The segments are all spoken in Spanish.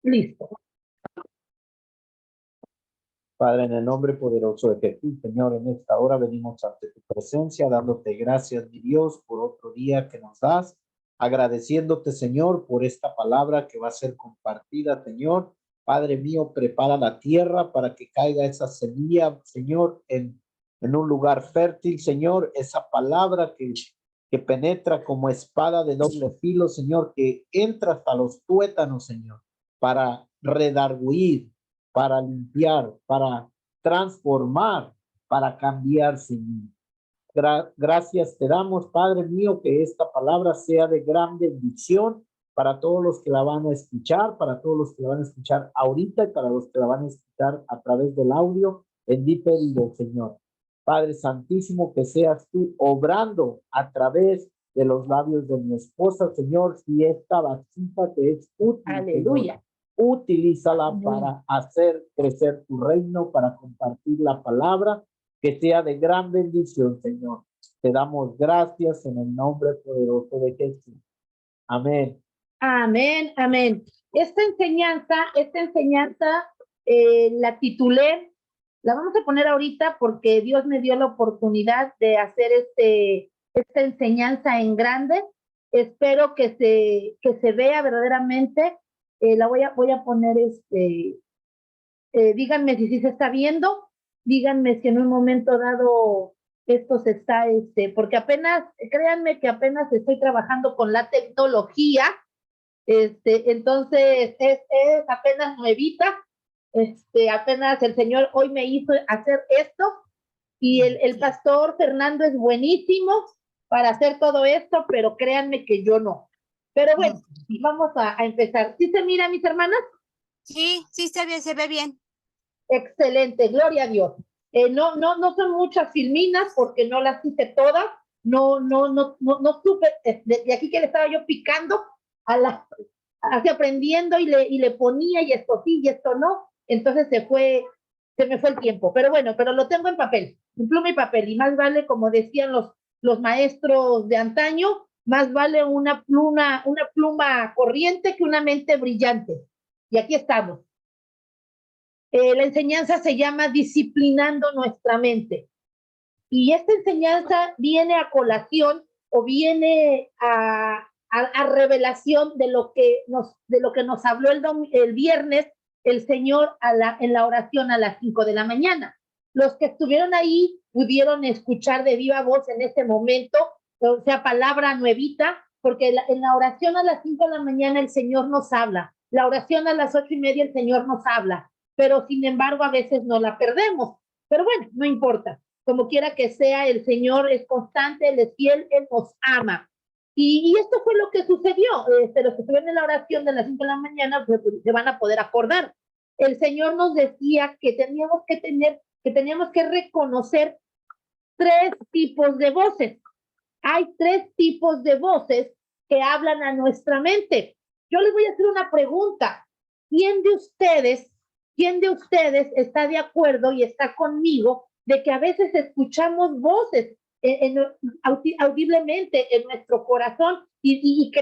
Listo. Padre, en el nombre poderoso de Jesús, Señor, en esta hora venimos ante tu presencia, dándote gracias, mi Dios, por otro día que nos das, agradeciéndote, Señor, por esta palabra que va a ser compartida, Señor. Padre mío, prepara la tierra para que caiga esa semilla, Señor, en un lugar fértil, Señor, esa palabra que penetra como espada de doble filo, Señor, que entra hasta los tuétanos, Señor, para redarguir, para limpiar, para transformar, para cambiar, Señor. Gracias te damos, Padre mío, que esta palabra sea de gran bendición para todos los que la van a escuchar, para todos los que la van a escuchar ahorita y para los que la van a escuchar a través del audio en diferido, Señor. Padre Santísimo, que seas tú obrando a través de los labios de mi esposa, Señor, si esta vasija te es útil, Aleluya. Señor, utilízala para hacer crecer tu reino, para compartir la palabra, que sea de gran bendición, Señor. Te damos gracias en el nombre poderoso de Jesús. Amén. Amén, amén. Esta enseñanza la titulé, la vamos a poner ahorita porque Dios me dio la oportunidad de hacer esta enseñanza en grande. Espero que se vea verdaderamente. La voy a poner díganme si se está viendo, díganme si en un momento dado esto se está, porque apenas, créanme que apenas estoy trabajando con la tecnología, entonces es apenas nuevita, apenas el Señor hoy me hizo hacer esto, y el pastor Fernando es buenísimo para hacer todo esto, pero créanme que yo no. Pero bueno, vamos a empezar. ¿Sí se mira, mis hermanas? Sí, sí se ve bien. Excelente, gloria a Dios. No son muchas filminas porque no las hice todas, no supe, de aquí que le estaba yo picando, así aprendiendo y le ponía y esto sí y esto no, entonces se me fue el tiempo, pero bueno, pero lo tengo en papel, en pluma y papel, y más vale, como decían los maestros de antaño, más vale una pluma corriente que una mente brillante, y aquí estamos. La enseñanza se llama Disciplinando nuestra mente. Y esta enseñanza viene a colación o viene a revelación de lo que nos habló el viernes el Señor en la oración a las 5 de la mañana. Los que estuvieron ahí pudieron escuchar de viva voz en ese momento, o sea, palabra nuevita, porque en la oración a las 5 de la mañana el Señor nos habla. La oración a las 8:30 el Señor nos habla, pero sin embargo a veces no la perdemos. Pero bueno, no importa. Como quiera que sea, el Señor es constante, Él es fiel, Él nos ama. Y esto fue lo que sucedió. Los que estuvieron en la oración de las 5 de la mañana se van a poder acordar. El Señor nos decía que teníamos que reconocer 3 tipos de voces. Hay 3 tipos de voces que hablan a nuestra mente. Yo les voy a hacer una pregunta. ¿Quién de ustedes está de acuerdo y está conmigo de que a veces escuchamos voces audiblemente en nuestro corazón y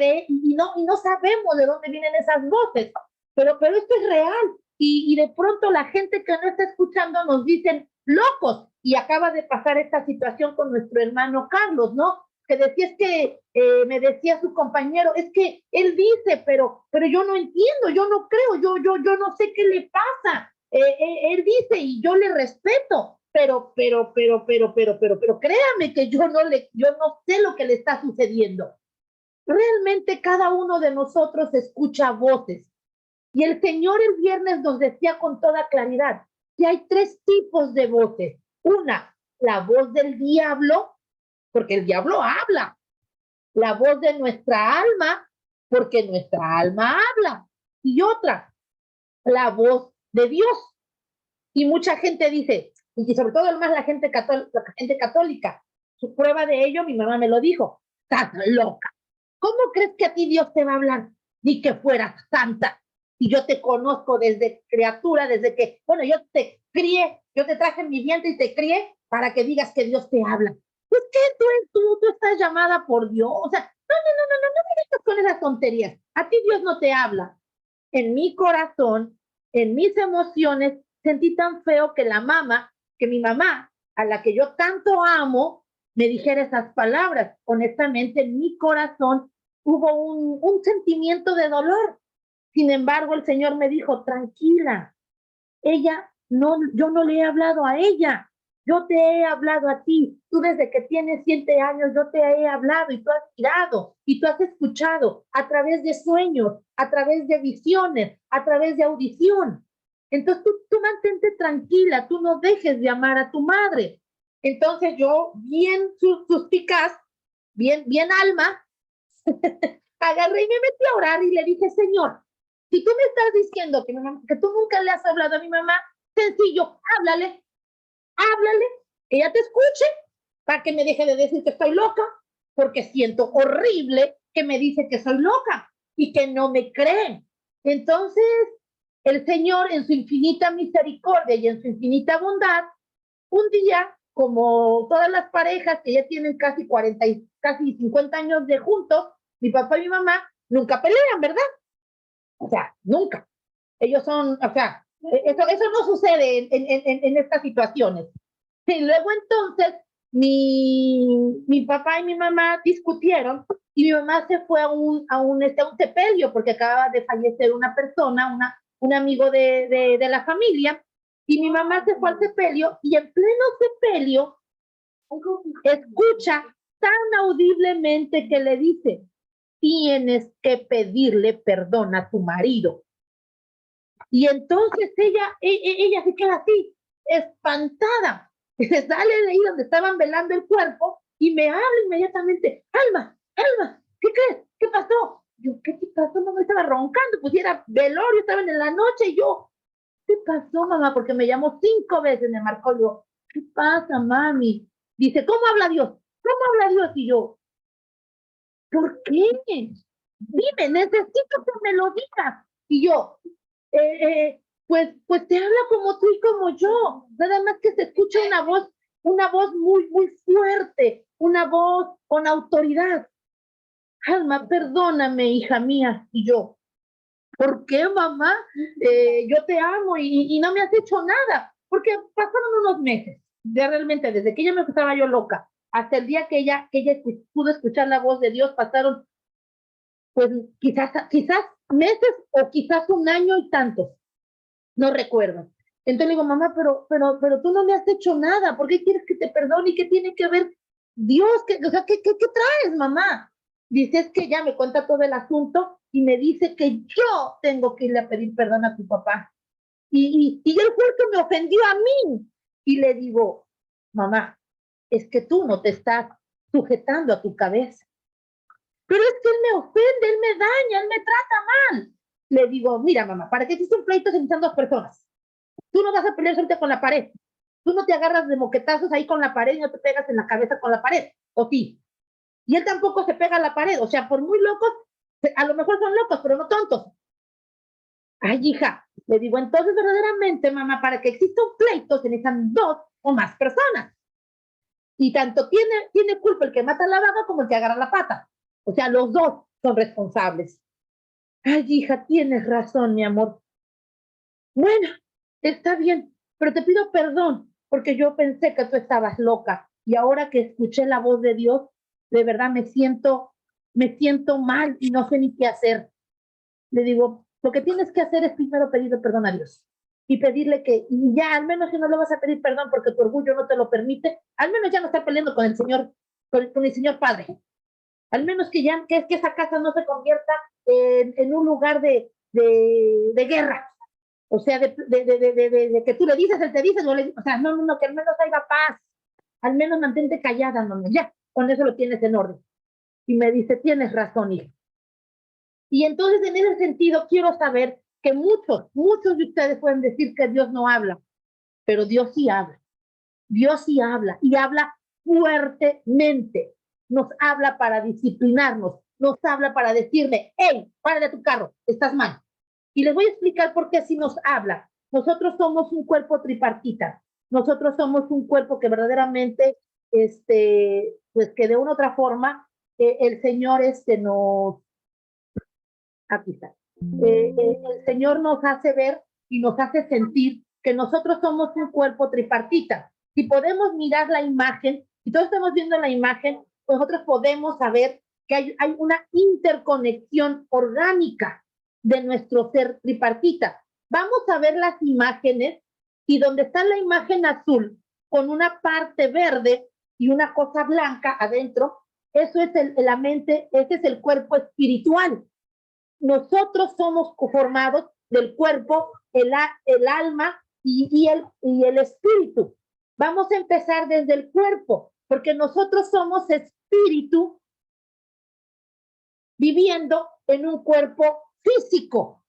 no sabemos de dónde vienen esas voces? Pero esto es real. Y de pronto la gente que no está escuchando nos dicen locos. Y acaba de pasar esta situación con nuestro hermano Carlos, ¿no? Que decía, me decía su compañero, es que él dice, pero yo no entiendo, yo no creo, yo no sé qué le pasa. Él dice y yo le respeto, pero créame que yo no sé lo que le está sucediendo. Realmente cada uno de nosotros escucha voces. Y el Señor el viernes nos decía con toda claridad que hay 3 tipos de voces. Una, la voz del diablo, porque el diablo habla. La voz de nuestra alma, porque nuestra alma habla. Y otra, la voz de Dios. Y mucha gente dice, y sobre todo más la gente católica, su prueba de ello, mi mamá me lo dijo, estás loca. ¿Cómo crees que a ti Dios te va a hablar? Ni que fueras santa. Y yo te conozco desde criatura, desde que, bueno, yo te crié, yo te traje en mi vientre y te crié para que digas que Dios te habla. Pues que tú estás llamada por Dios. O sea, no me vengas con esas tonterías. A ti Dios no te habla. en mi corazón, en mis emociones, sentí tan feo que mi mamá, a la que yo tanto amo, me dijera esas palabras. Honestamente, en mi corazón hubo un sentimiento de dolor. Sin embargo, el Señor me dijo, tranquila, yo no le he hablado a ella, yo te he hablado a ti. Tú desde que tienes 7 años, yo te he hablado y tú has mirado y tú has escuchado a través de sueños, a través de visiones, a través de audición. Entonces tú mantente tranquila, tú no dejes de amar a tu madre. Entonces yo, bien suspicaz, bien alma, agarré y me metí a orar y le dije, Señor, si tú me estás diciendo que tú nunca le has hablado a mi mamá, sencillo, háblale, que ella te escuche, para que me deje de decir que estoy loca, porque siento horrible que me dice que soy loca y que no me creen. Entonces, el Señor, en su infinita misericordia y en su infinita bondad, un día, como todas las parejas que ya tienen casi 40 y casi 50 años de juntos, mi papá y mi mamá nunca pelean, ¿verdad? O sea, nunca. Ellos son, o sea, eso no sucede en estas situaciones. Y luego entonces mi papá y mi mamá discutieron y mi mamá se fue a un sepelio porque acababa de fallecer una persona, un amigo de la familia, y mi mamá se fue al sepelio y en pleno sepelio escucha tan audiblemente que le dice, tienes que pedirle perdón a tu marido. Y entonces ella se queda así, espantada. Se sale de ahí donde estaban velando el cuerpo y me habla inmediatamente, Alma, ¿qué crees? ¿Qué pasó? Yo, ¿qué te pasó? Mamá estaba roncando, pues era velorio, estaban en la noche y yo, ¿qué pasó, mamá? Porque me llamó 5 veces, me marcó, yo, ¿qué pasa, mami? Dice, ¿cómo habla Dios? ¿Cómo habla Dios? Y yo, ¿por qué? Dime, necesito que me lo digas. Y yo, pues te habla como tú y como yo, nada más que se escucha una voz muy fuerte, una voz con autoridad. Alma, perdóname, hija mía. Y yo, ¿por qué, mamá? Yo te amo y no me has hecho nada, porque pasaron unos meses, realmente desde que ella me estaba yo loca, hasta el día que ella pudo escuchar la voz de Dios, pasaron pues quizás meses o quizás 1 año y tantos. No recuerdo. Entonces le digo, mamá, pero tú no me has hecho nada, ¿por qué quieres que te perdone? ¿Y qué tiene que ver Dios? ¿Qué traes, mamá? Dice, es que ya me cuenta todo el asunto y me dice que yo tengo que irle a pedir perdón a tu papá. Y él fue el que me ofendió a mí. Y le digo, mamá, es que tú no te estás sujetando a tu cabeza. Pero es que él me ofende, él me daña, él me trata mal. Le digo, mira, mamá, ¿para qué existen pleitos entre 2 personas? Tú no vas a pelear solamente con la pared. Tú no te agarras de moquetazos ahí con la pared y no te pegas en la cabeza con la pared. ¿O sí? Y él tampoco se pega a la pared. O sea, por muy locos, a lo mejor son locos, pero no tontos. Ay, hija, le digo, entonces verdaderamente, mamá, para que exista un pleito se necesitan 2 o más personas. Y tanto tiene culpa el que mata la vaca como el que agarra la pata. O sea, los 2 son responsables. Ay, hija, tienes razón, mi amor. Bueno, está bien, pero te pido perdón porque yo pensé que tú estabas loca y ahora que escuché la voz de Dios, de verdad me siento mal y no sé ni qué hacer. Le digo, lo que tienes que hacer es primero pedirle perdón a Dios y pedirle que, y ya al menos si no le vas a pedir perdón porque tu orgullo no te lo permite, al menos ya no está peleando con el Señor, con el Señor Padre. Al menos que esa casa no se convierta en un lugar de guerra. O sea, de que tú le dices, él te dice, no le dices, o sea, no, que al menos haya paz, al menos mantente callada, no, ya, con eso lo tienes en orden. Y me dice, tienes razón, hijo. Y entonces, en ese sentido, quiero saber que muchos de ustedes pueden decir que Dios no habla, pero Dios sí habla. Dios sí habla, y habla fuertemente. Nos habla para disciplinarnos, nos habla para decirle, hey, párale a tu carro, estás mal. Y les voy a explicar por qué así nos habla. Nosotros somos un cuerpo tripartita. Nosotros somos un cuerpo que verdaderamente, pues que de una u otra forma, el Señor nos... Aquí está. el Señor nos hace ver y nos hace sentir que nosotros somos un cuerpo tripartita. Si podemos mirar la imagen, si todos estamos viendo la imagen, nosotros podemos saber que hay una interconexión orgánica de nuestro ser tripartita. Vamos a ver las imágenes y donde está la imagen azul con una parte verde y una cosa blanca adentro, eso es la mente, ese es el cuerpo espiritual. Nosotros somos formados del cuerpo, el alma y el espíritu. Vamos a empezar desde el cuerpo, porque nosotros somos espíritu viviendo en un cuerpo físico,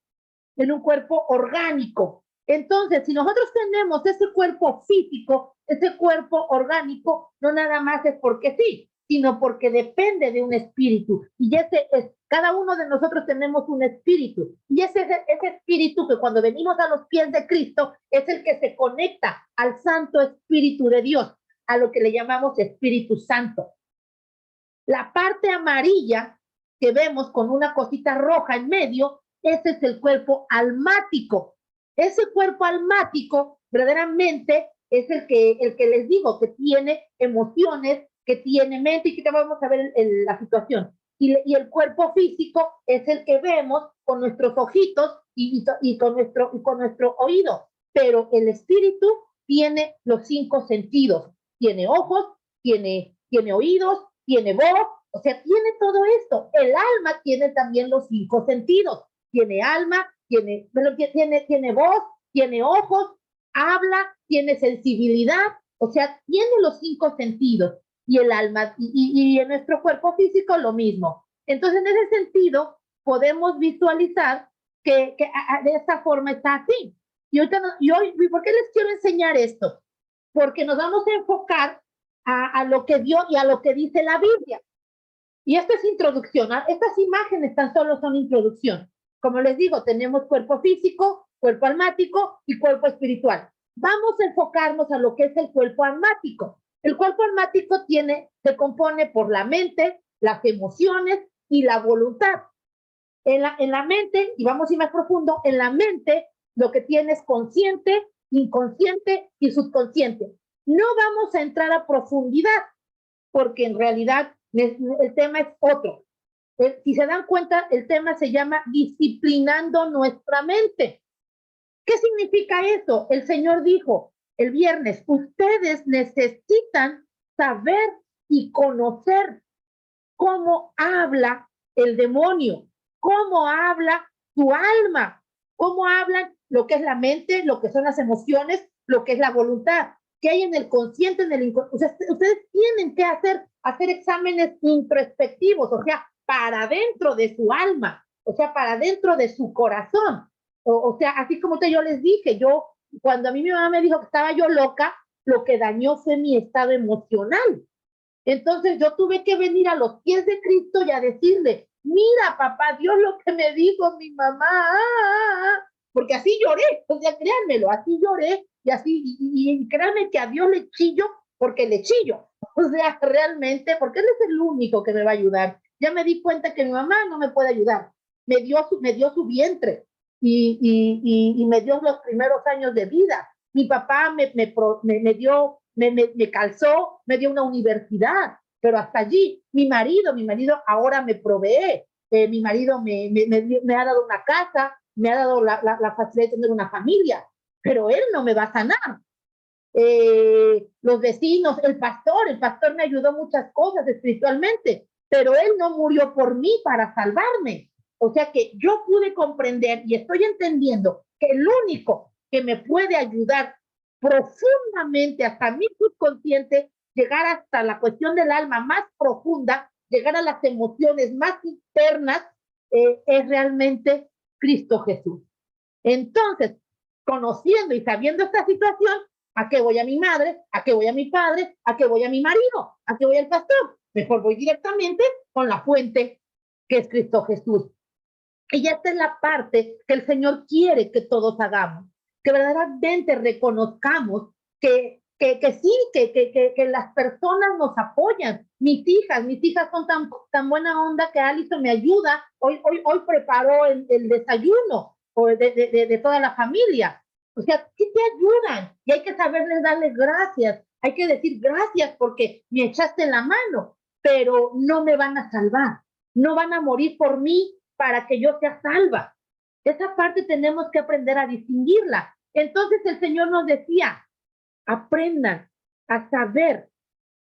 en un cuerpo orgánico. Entonces, si nosotros tenemos ese cuerpo físico, ese cuerpo orgánico, no nada más es porque sí, sino porque depende de un espíritu. Y ese es, cada uno de nosotros tenemos un espíritu. Y ese espíritu que cuando venimos a los pies de Cristo es el que se conecta al Santo Espíritu de Dios, a lo que le llamamos Espíritu Santo. La parte amarilla que vemos con una cosita roja en medio, ese es el cuerpo almático. Ese cuerpo almático verdaderamente es el que les digo, que tiene emociones, que tiene mente y que vamos a ver la situación. Y el cuerpo físico es el que vemos con nuestros ojitos y con nuestro oído. Pero el espíritu tiene los 5 sentidos. Tiene ojos, tiene oídos, tiene voz, o sea, tiene todo esto. El alma tiene también los 5 sentidos. Tiene alma, tiene voz, tiene ojos, habla, tiene sensibilidad, o sea, tiene los 5 sentidos. Y el alma, y en nuestro cuerpo físico lo mismo. Entonces, en ese sentido, podemos visualizar que de esta forma está así. Y hoy, ¿por qué les quiero enseñar esto? Porque nos vamos a enfocar a lo que Dios y a lo que dice la Biblia. Y esto es introducción. Estas imágenes tan solo son introducción. Como les digo, tenemos cuerpo físico, cuerpo almático y cuerpo espiritual. Vamos a enfocarnos a lo que es el cuerpo almático. El cuerpo almático se compone por la mente, las emociones y la voluntad. En la mente, y vamos a ir más profundo, en la mente lo que tiene es consciente, inconsciente y subconsciente. No vamos a entrar a profundidad, porque en realidad el tema es otro. Si se dan cuenta, el tema se llama disciplinando nuestra mente. ¿Qué significa eso? El Señor dijo el viernes, ustedes necesitan saber y conocer cómo habla el demonio, cómo habla tu alma, cómo hablan lo que es la mente, lo que son las emociones, lo que es la voluntad, qué hay en el consciente, en el inconsciente. O sea, ustedes tienen que hacer exámenes introspectivos, o sea, para dentro de su alma, o sea, para dentro de su corazón. O sea, así como yo les dije, cuando a mí mi mamá me dijo que estaba yo loca, lo que dañó fue mi estado emocional. Entonces yo tuve que venir a los pies de Cristo y a decirle, mira papá, Dios lo que me dijo mi mamá, porque así lloré, o sea, créanmelo, así lloré y créanme que a Dios le chillo porque le chillo, o sea, realmente, porque Él es el único que me va a ayudar. Ya me di cuenta que mi mamá no me puede ayudar, me dio su vientre y me dio los primeros años de vida. Mi papá me dio, me calzó, me dio una universidad, pero hasta allí. Mi marido ahora me provee, mi marido me ha dado una casa, me ha dado la facilidad de tener una familia, pero él no me va a sanar. Los vecinos, el pastor me ayudó muchas cosas espiritualmente, pero él no murió por mí para salvarme. O sea que yo pude comprender y estoy entendiendo que el único que me puede ayudar profundamente hasta mi subconsciente, llegar hasta la cuestión del alma más profunda, llegar a las emociones más internas, es realmente Cristo Jesús. Entonces, conociendo y sabiendo esta situación, ¿a qué voy a mi madre? ¿A qué voy a mi padre? ¿A qué voy a mi marido? ¿A qué voy al pastor? Mejor voy directamente con la fuente que es Cristo Jesús. Y esta es la parte que el Señor quiere que todos hagamos, que verdaderamente reconozcamos que que sí, que las personas nos apoyan. Mis hijas son tan buena onda que Alison me ayuda. Hoy preparó el desayuno de toda la familia. O sea, sí te ayudan y hay que saberles darles gracias. Hay que decir gracias porque me echaste la mano, pero no me van a salvar. No van a morir por mí para que yo sea salva. Esa parte tenemos que aprender a distinguirla. Entonces el Señor nos decía, aprendan a saber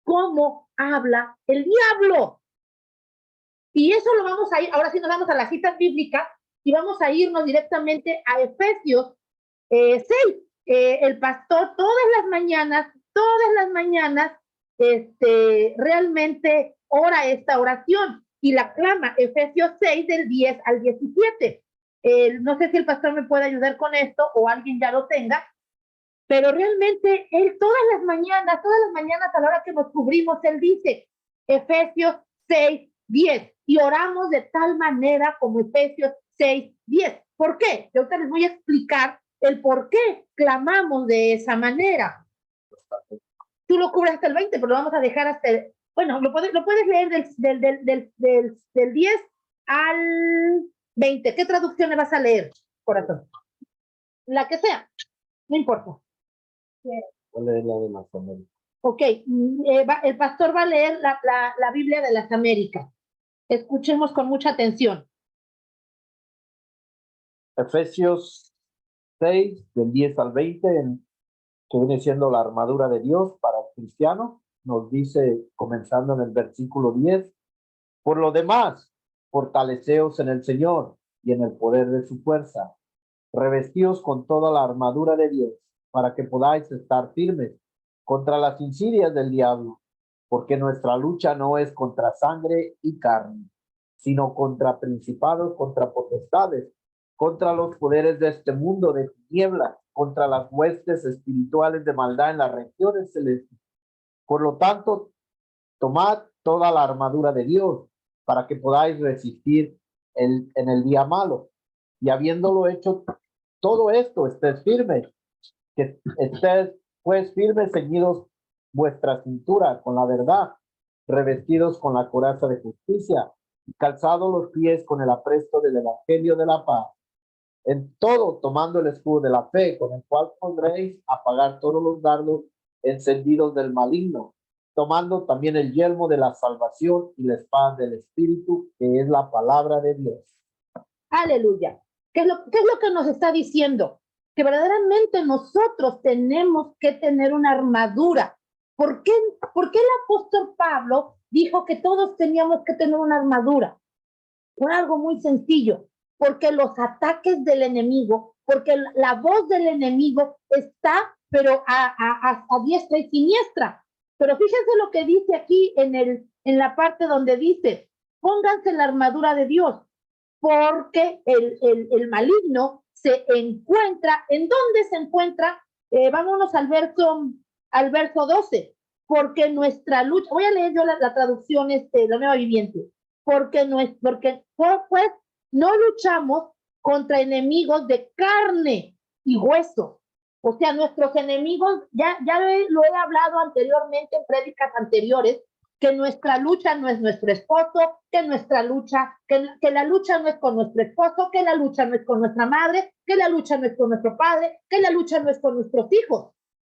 cómo habla el diablo. Y eso lo vamos a ir, ahora sí nos vamos a las citas bíblicas y vamos a irnos directamente a Efesios 6. El pastor todas las mañanas, realmente ora esta oración y la clama, Efesios 6 del 10 al 17. No sé si el pastor me puede ayudar con esto o alguien ya lo tenga, pero realmente él todas las mañanas a la hora que nos cubrimos, él dice, Efesios 6, 10, y oramos de tal manera como Efesios 6, 10. ¿Por qué? Yo ahorita les voy a explicar el por qué clamamos de esa manera. Tú lo cubres hasta el 20, pero lo vamos a dejar hasta el, bueno, lo puedes leer del 10 al 20. ¿Qué traducción le vas a leer, corazón? La que sea, no importa. ¿Cuál es la de las Américas? Ok, el pastor va a leer la Biblia de las Américas. Escuchemos con mucha atención. Efesios 6, del 10 al 20, que viene siendo la armadura de Dios para el cristiano, nos dice, comenzando en el versículo 10, por lo demás, fortaleceos en el Señor y en el poder de su fuerza, revestidos con toda la armadura de Dios, para que podáis estar firmes contra las insidias del diablo, porque nuestra lucha no es contra sangre y carne, sino contra principados, contra potestades, contra los poderes de este mundo de tinieblas, contra las huestes espirituales de maldad en las regiones celestes. Por lo tanto, tomad toda la armadura de Dios para que podáis resistir en el día malo. Y habiéndolo hecho todo esto, estés firmes, que estés pues firmes, ceñidos vuestra cintura con la verdad, revestidos con la coraza de justicia, calzados los pies con el apresto del evangelio de la paz. En todo, tomando el escudo de la fe, con el cual podréis apagar todos los dardos encendidos del maligno, tomando también el yelmo de la salvación y la espada del Espíritu, que es la palabra de Dios. Aleluya. ¿Qué es lo que nos está diciendo? Que verdaderamente nosotros tenemos que tener una armadura. ¿Por qué el apóstol Pablo dijo que todos teníamos que tener una armadura? Por algo muy sencillo, porque los ataques del enemigo, porque la voz del enemigo está, pero a diestra y siniestra. Pero fíjense lo que dice aquí en la parte donde dice, pónganse la armadura de Dios, porque el maligno se encuentra, ¿en dónde se encuentra? Vámonos al verso 12, porque nuestra lucha, voy a leer yo la traducción, la Nueva Viviente, porque pues no luchamos contra enemigos de carne y hueso. O sea, nuestros enemigos, ya lo he hablado anteriormente en prédicas anteriores, que nuestra lucha no es nuestro esposo, que nuestra lucha, que la lucha no es con nuestro esposo, que la lucha no es con nuestra madre, que la lucha no es con nuestro padre, que la lucha no es con nuestros hijos,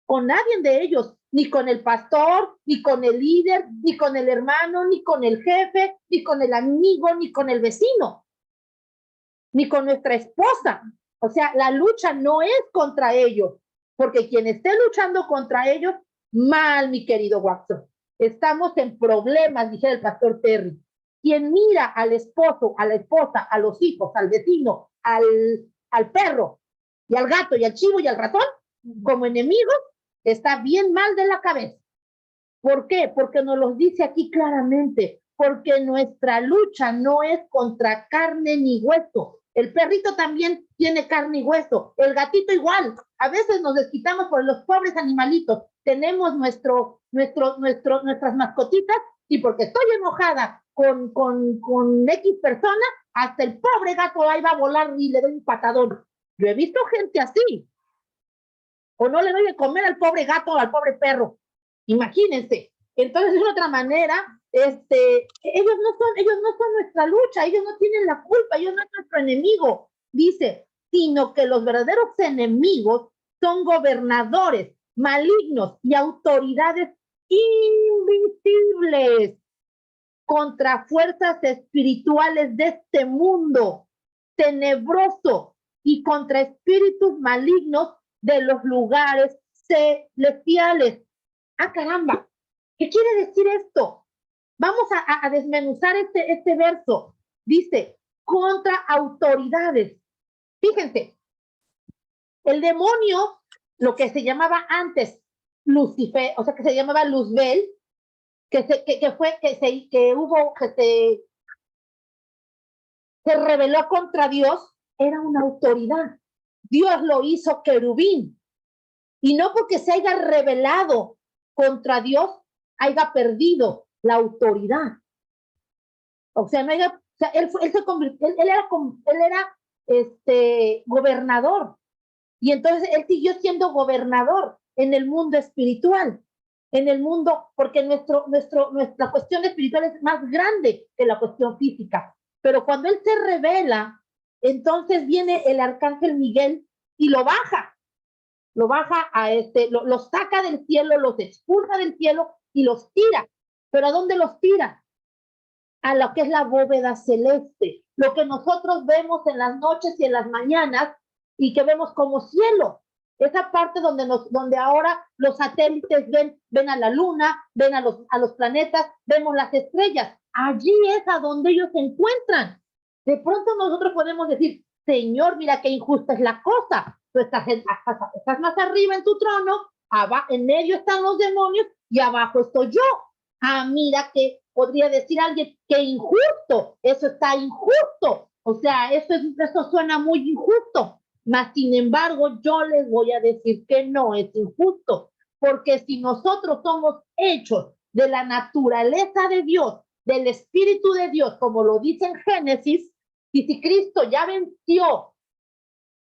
con nadie de ellos, ni con el pastor, ni con el líder, ni con el hermano, ni con el jefe, ni con el amigo, ni con el vecino, ni con nuestra esposa. O sea, la lucha no es contra ellos, porque quien esté luchando contra ellos, mal, mi querido Watson. Estamos en problemas, dice el pastor Terry. Quien mira al esposo, a la esposa, a los hijos, al vecino, al perro, y al gato, y al chivo, y al ratón, como enemigos, está bien mal de la cabeza. ¿Por qué? Porque nos lo dice aquí claramente, porque nuestra lucha no es contra carne ni hueso. El perrito también tiene carne y hueso, el gatito igual. A veces nos desquitamos por los pobres animalitos. Tenemos nuestras mascotitas y porque estoy enojada con X persona, hasta el pobre gato ahí va a volar y le doy un patadón. Yo he visto gente así. o no le doy de comer al pobre gato o al pobre perro. Imagínense. Entonces, de otra manera, ellos no son nuestra lucha, ellos no tienen la culpa, ellos no son nuestro enemigo, dice, sino que los verdaderos enemigos son gobernadores, malignos y autoridades invisibles contra fuerzas espirituales de este mundo tenebroso y contra espíritus malignos de los lugares celestiales. ¡Ah, caramba! ¿Qué quiere decir esto? Vamos a desmenuzar este verso. Dice, contra autoridades. Fíjense, el demonio, lo que se llamaba antes Lucifer, o sea, que se llamaba Luzbel, que se rebeló contra Dios, era una autoridad. Dios lo hizo querubín. Y no porque se haya rebelado contra Dios, haya perdido la autoridad. O sea, él se convirtió, él era gobernador. Y entonces él siguió siendo gobernador en el mundo espiritual, en el mundo, porque nuestra cuestión espiritual es más grande que la cuestión física. Pero cuando él se revela, entonces viene el arcángel Miguel y lo baja los saca del cielo, los expulsa del cielo y los tira. ¿Pero a dónde los tira? A lo que es la bóveda celeste, lo que nosotros vemos en las noches y en las mañanas y que vemos como cielo. Esa parte donde ahora los satélites ven a la luna, ven a los planetas, vemos las estrellas. Allí es a donde ellos se encuentran. De pronto nosotros podemos decir, Señor, mira qué injusta es la cosa. Tú estás más arriba en tu trono, en medio están los demonios y abajo estoy yo. Ah, mira que podría decir alguien que injusto, eso está injusto. O sea, eso suena muy injusto. Mas, sin embargo, yo les voy a decir que no es injusto, porque si nosotros somos hechos de la naturaleza de Dios, del Espíritu de Dios, como lo dice en Génesis, y si Cristo ya venció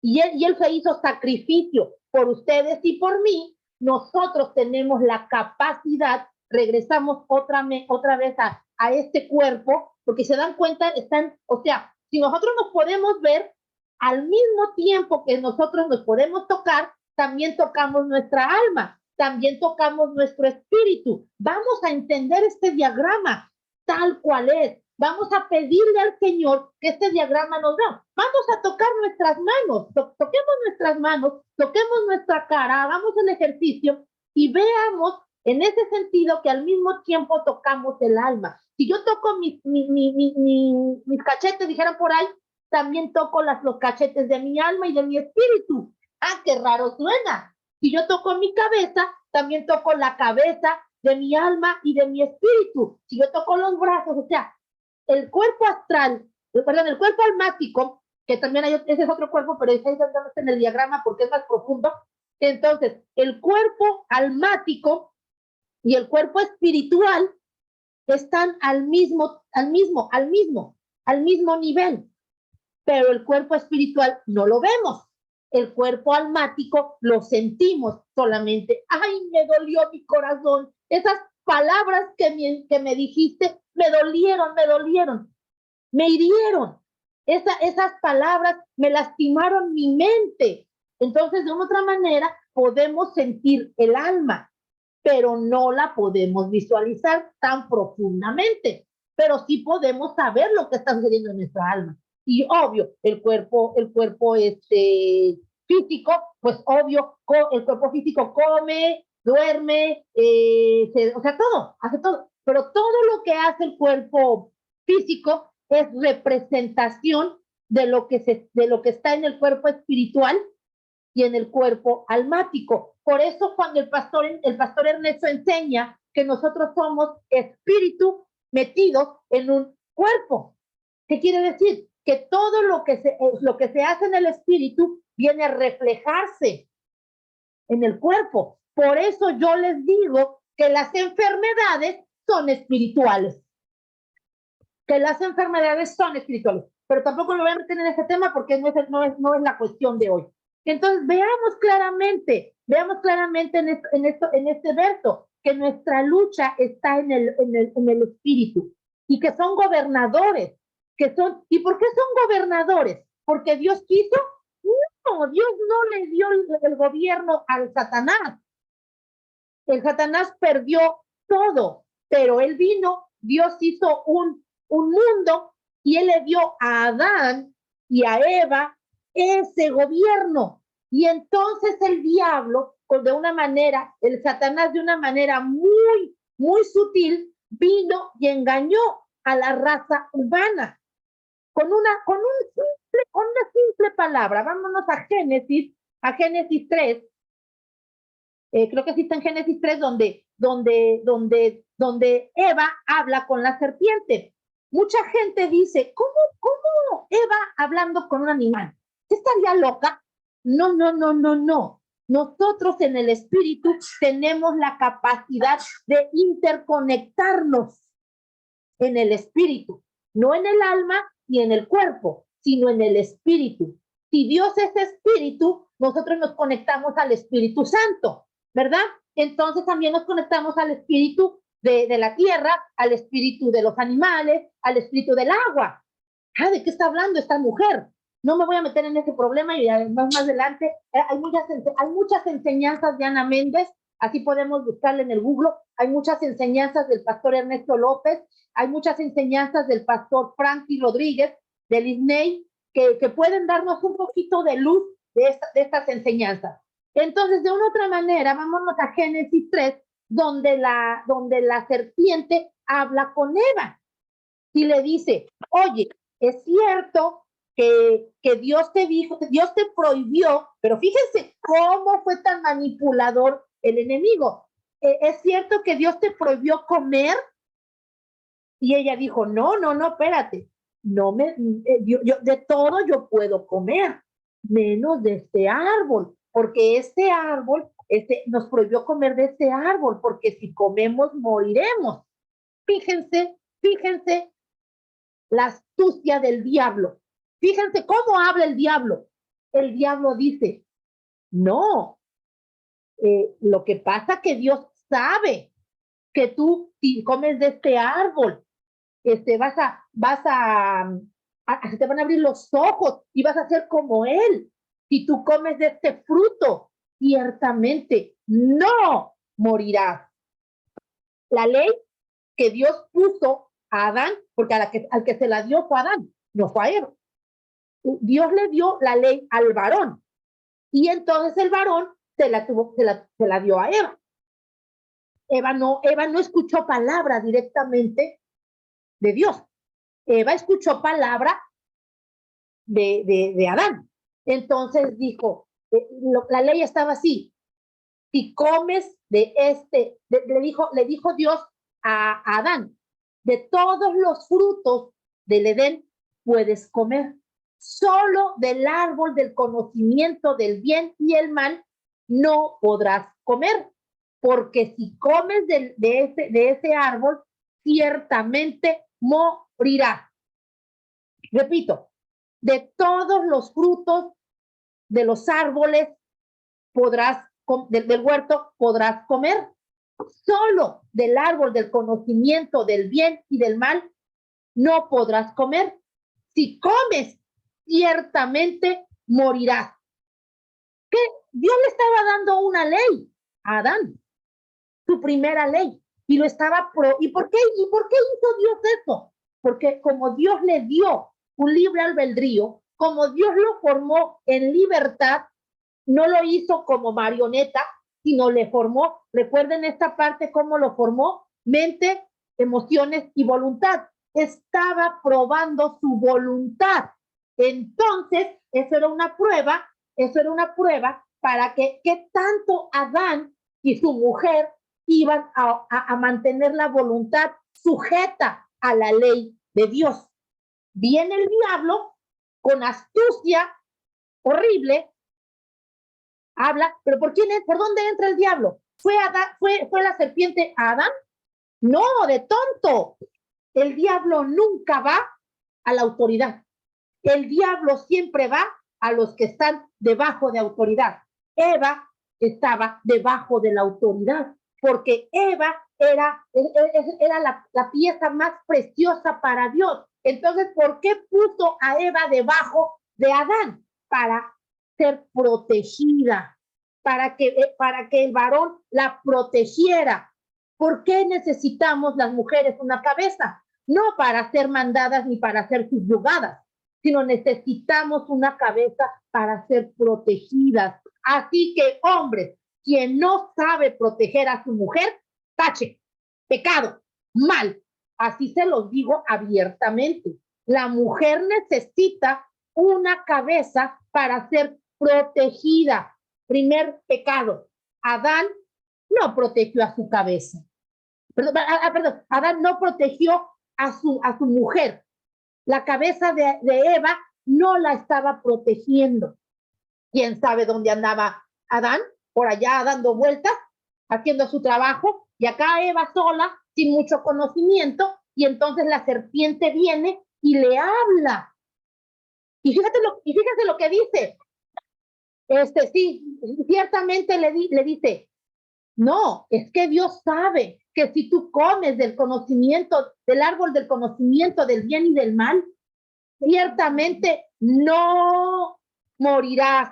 y él se hizo sacrificio por ustedes y por mí, nosotros tenemos la capacidad, regresamos otra vez a este cuerpo, porque se dan cuenta, o sea, si nosotros nos podemos ver, al mismo tiempo que nosotros nos podemos tocar, también tocamos nuestra alma, también tocamos nuestro espíritu. Vamos a entender este diagrama tal cual es. Vamos a pedirle al Señor que este diagrama nos da. Vamos a tocar nuestras manos, toquemos nuestras manos, toquemos nuestra cara, hagamos el ejercicio y veamos en ese sentido que al mismo tiempo tocamos el alma. Si yo toco mis cachetes, dijeron por ahí, también toco los cachetes de mi alma y de mi espíritu. ¡Ah, qué raro suena! Si yo toco mi cabeza, también toco la cabeza de mi alma y de mi espíritu. Si yo toco los brazos, o sea, el cuerpo astral, el cuerpo almático, que también ese es otro cuerpo, pero está dándose en el diagrama porque es más profundo. Entonces, el cuerpo almático y el cuerpo espiritual están al mismo nivel, pero el cuerpo espiritual no lo vemos. El cuerpo almático lo sentimos solamente. ¡Ay, me dolió mi corazón! Esas palabras que me dijiste me dolieron, me hirieron. Esas palabras me lastimaron mi mente. Entonces, de una otra manera, podemos sentir el alma, pero no la podemos visualizar tan profundamente. Pero sí podemos saber lo que está sucediendo en nuestra alma. Y obvio, el cuerpo físico, pues obvio, el cuerpo físico come, duerme, o sea, todo, hace todo. Pero todo lo que hace el cuerpo físico es representación de lo que está en el cuerpo espiritual y en el cuerpo almático. Por eso cuando el pastor Ernesto enseña que nosotros somos espíritu metidos en un cuerpo. ¿Qué quiere decir? Que todo lo que se hace en el espíritu viene a reflejarse en el cuerpo. Por eso yo les digo que las enfermedades son espirituales. Que las enfermedades son espirituales. Pero tampoco me voy a meter en ese tema porque no es la cuestión de hoy. Entonces veamos claramente en este verso que nuestra lucha está en el espíritu y que son gobernadores, ¿y por qué son gobernadores? ¿Porque Dios quiso? No, Dios no le dio el gobierno al Satanás. El Satanás perdió todo, pero él vino, Dios hizo un mundo y él le dio a Adán y a Eva ese gobierno. Y entonces el diablo, de una manera, el Satanás de una manera muy, muy sutil, vino y engañó a la raza humana con una simple palabra. Vámonos a Génesis 3. Creo que sí está en Génesis 3, donde Eva habla con la serpiente. Mucha gente dice, ¿cómo Eva hablando con un animal? ¿Estaría loca? No. Nosotros en el espíritu tenemos la capacidad de interconectarnos en el espíritu, no en el alma ni en el cuerpo, sino en el espíritu. Si Dios es espíritu, nosotros nos conectamos al Espíritu Santo, ¿verdad? Entonces también nos conectamos al espíritu de la tierra, al espíritu de los animales, al espíritu del agua. ¿De qué está hablando esta mujer? No me voy a meter en ese problema y además más adelante hay muchas enseñanzas de Ana Méndez, así podemos buscarle en el Google, hay muchas enseñanzas del pastor Ernesto López, hay muchas enseñanzas del pastor Frankie Rodríguez, del ISNEI, que pueden darnos un poquito de luz de estas enseñanzas. Entonces, de una otra manera, vámonos a Génesis 3, donde la serpiente habla con Eva y le dice, oye, es cierto que Dios te dijo, que Dios te prohibió, pero fíjense cómo fue tan manipulador el enemigo. ¿Es cierto que Dios te prohibió comer? Y ella dijo, no, espérate, yo de todo yo puedo comer, menos de este árbol, porque este árbol, nos prohibió comer de este árbol, porque si comemos moriremos. Fíjense la astucia del diablo. Fíjense cómo habla el diablo. El diablo dice, no, lo que pasa que Dios sabe que tú, si comes de este árbol, se te van a abrir los ojos y vas a ser como él. Si tú comes de este fruto, ciertamente no morirás. La ley que Dios puso a Adán, porque al que se la dio fue a Adán, no fue a Eva. Dios le dio la ley al varón y entonces el varón se la dio a Eva. Eva no escuchó palabra directamente de Dios. Eva escuchó palabra de Adán. Entonces dijo, la ley estaba así, si comes de le dijo Dios a Adán, de todos los frutos del Edén puedes comer, solo del árbol del conocimiento del bien y el mal no podrás comer, porque si comes de ese árbol, ciertamente morirás. Repito, de todos los frutos de los árboles del huerto podrás comer, solo del árbol del conocimiento del bien y del mal no podrás comer. Si comes, ciertamente morirás. ¿Qué? Dios le estaba dando una ley a Adán, su primera ley, y lo estaba ¿Y por qué hizo Dios eso? Porque como Dios le dio un libre albedrío, como Dios lo formó en libertad, no lo hizo como marioneta, sino le formó, recuerden esta parte, cómo lo formó, mente, emociones y voluntad. Estaba probando su voluntad. Entonces, eso era una prueba para que qué tanto Adán y su mujer iban a mantener la voluntad sujeta a la ley de Dios. Viene el diablo con astucia horrible, habla, pero ¿por dónde entra el diablo? ¿Fue la serpiente a Adán? No, de tonto. El diablo nunca va a la autoridad. El diablo siempre va a los que están debajo de autoridad. Eva estaba debajo de la autoridad, porque Eva era la pieza más preciosa para Dios. Entonces, ¿por qué puso a Eva debajo de Adán? Para ser protegida, para que el varón la protegiera. ¿Por qué necesitamos las mujeres una cabeza? No para ser mandadas ni para ser subyugadas, sino necesitamos una cabeza para ser protegidas. Así que, hombres, quien no sabe proteger a su mujer, tache, pecado, mal. Así se los digo abiertamente. La mujer necesita una cabeza para ser protegida. Primer pecado. Adán no protegió a su cabeza. Perdón, Adán no protegió a su mujer. La cabeza de Eva no la estaba protegiendo. ¿Quién sabe dónde andaba Adán? Por allá dando vueltas, haciendo su trabajo, y acá Eva sola, sin mucho conocimiento, y entonces la serpiente viene y le habla. Y fíjate lo que dice. Sí, ciertamente le dice, no, es que Dios sabe que si tú comes del conocimiento, del árbol del conocimiento del bien y del mal, ciertamente no morirás.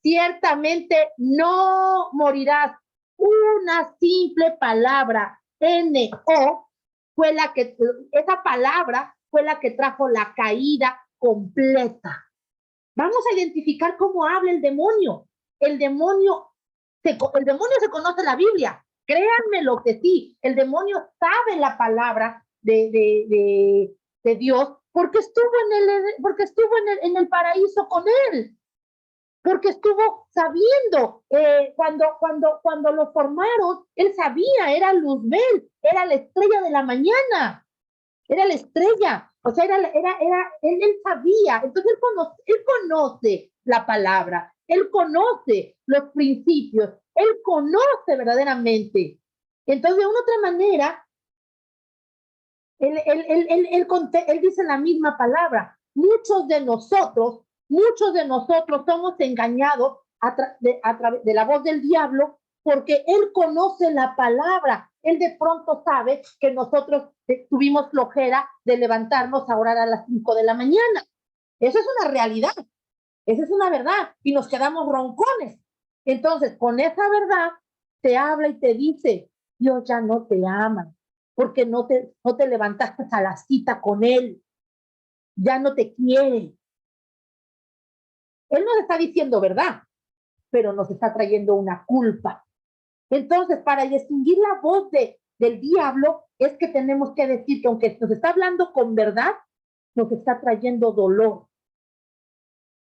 Ciertamente no morirás. Una simple palabra, N-O, esa palabra fue la que trajo la caída completa. Vamos a identificar cómo habla el demonio. El demonio se conoce la Biblia. Créanme lo que sí, el demonio sabe la palabra de Dios porque estuvo en el paraíso con él. Porque estuvo sabiendo, cuando lo formaron, él sabía, era Luzbel, era la estrella de la mañana, era la estrella, o sea, él sabía, entonces él conoce la palabra, él conoce los principios, él conoce verdaderamente. Entonces, de una otra manera, él dice la misma palabra. Muchos de nosotros somos engañados a través de la voz del diablo, porque él conoce la palabra. Él de pronto sabe que nosotros tuvimos flojera de levantarnos a orar a las 5 de la mañana. Eso es una realidad, esa es una verdad, y nos quedamos roncones. Entonces, con esa verdad, te habla y te dice, Dios ya no te ama, porque no te levantaste a la cita con él, ya no te quiere. Él nos está diciendo verdad, pero nos está trayendo una culpa. Entonces, para distinguir la voz del diablo, es que tenemos que decir que aunque nos está hablando con verdad, nos está trayendo dolor.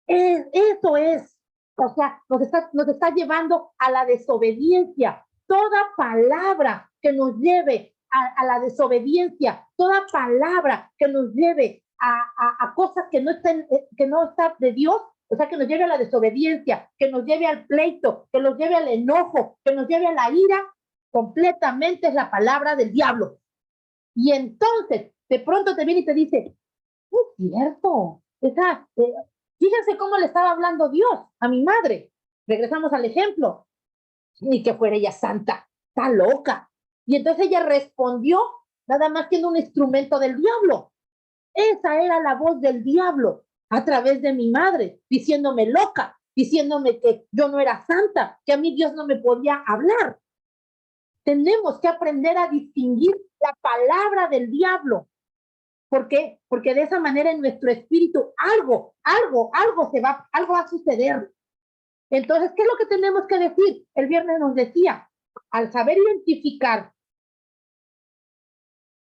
Eso es, o sea, nos está llevando a la desobediencia. Toda palabra que nos lleve a la desobediencia, toda palabra que nos lleve a cosas que no están de Dios, o sea, que nos lleve a la desobediencia, que nos lleve al pleito, que nos lleve al enojo, que nos lleve a la ira, completamente es la palabra del diablo. Y entonces, de pronto te viene y te dice, no es cierto, fíjense cómo le estaba hablando Dios a mi madre. Regresamos al ejemplo. Ni que fuera ella santa, está loca. Y entonces ella respondió, nada más siendo un instrumento del diablo. Esa era la voz del diablo a través de mi madre, diciéndome loca, diciéndome que yo no era santa, que a mí Dios no me podía hablar. Tenemos que aprender a distinguir la palabra del diablo. ¿Por qué? Porque de esa manera en nuestro espíritu algo va a suceder. Entonces, ¿qué es lo que tenemos que decir? El viernes nos decía, al saber identificar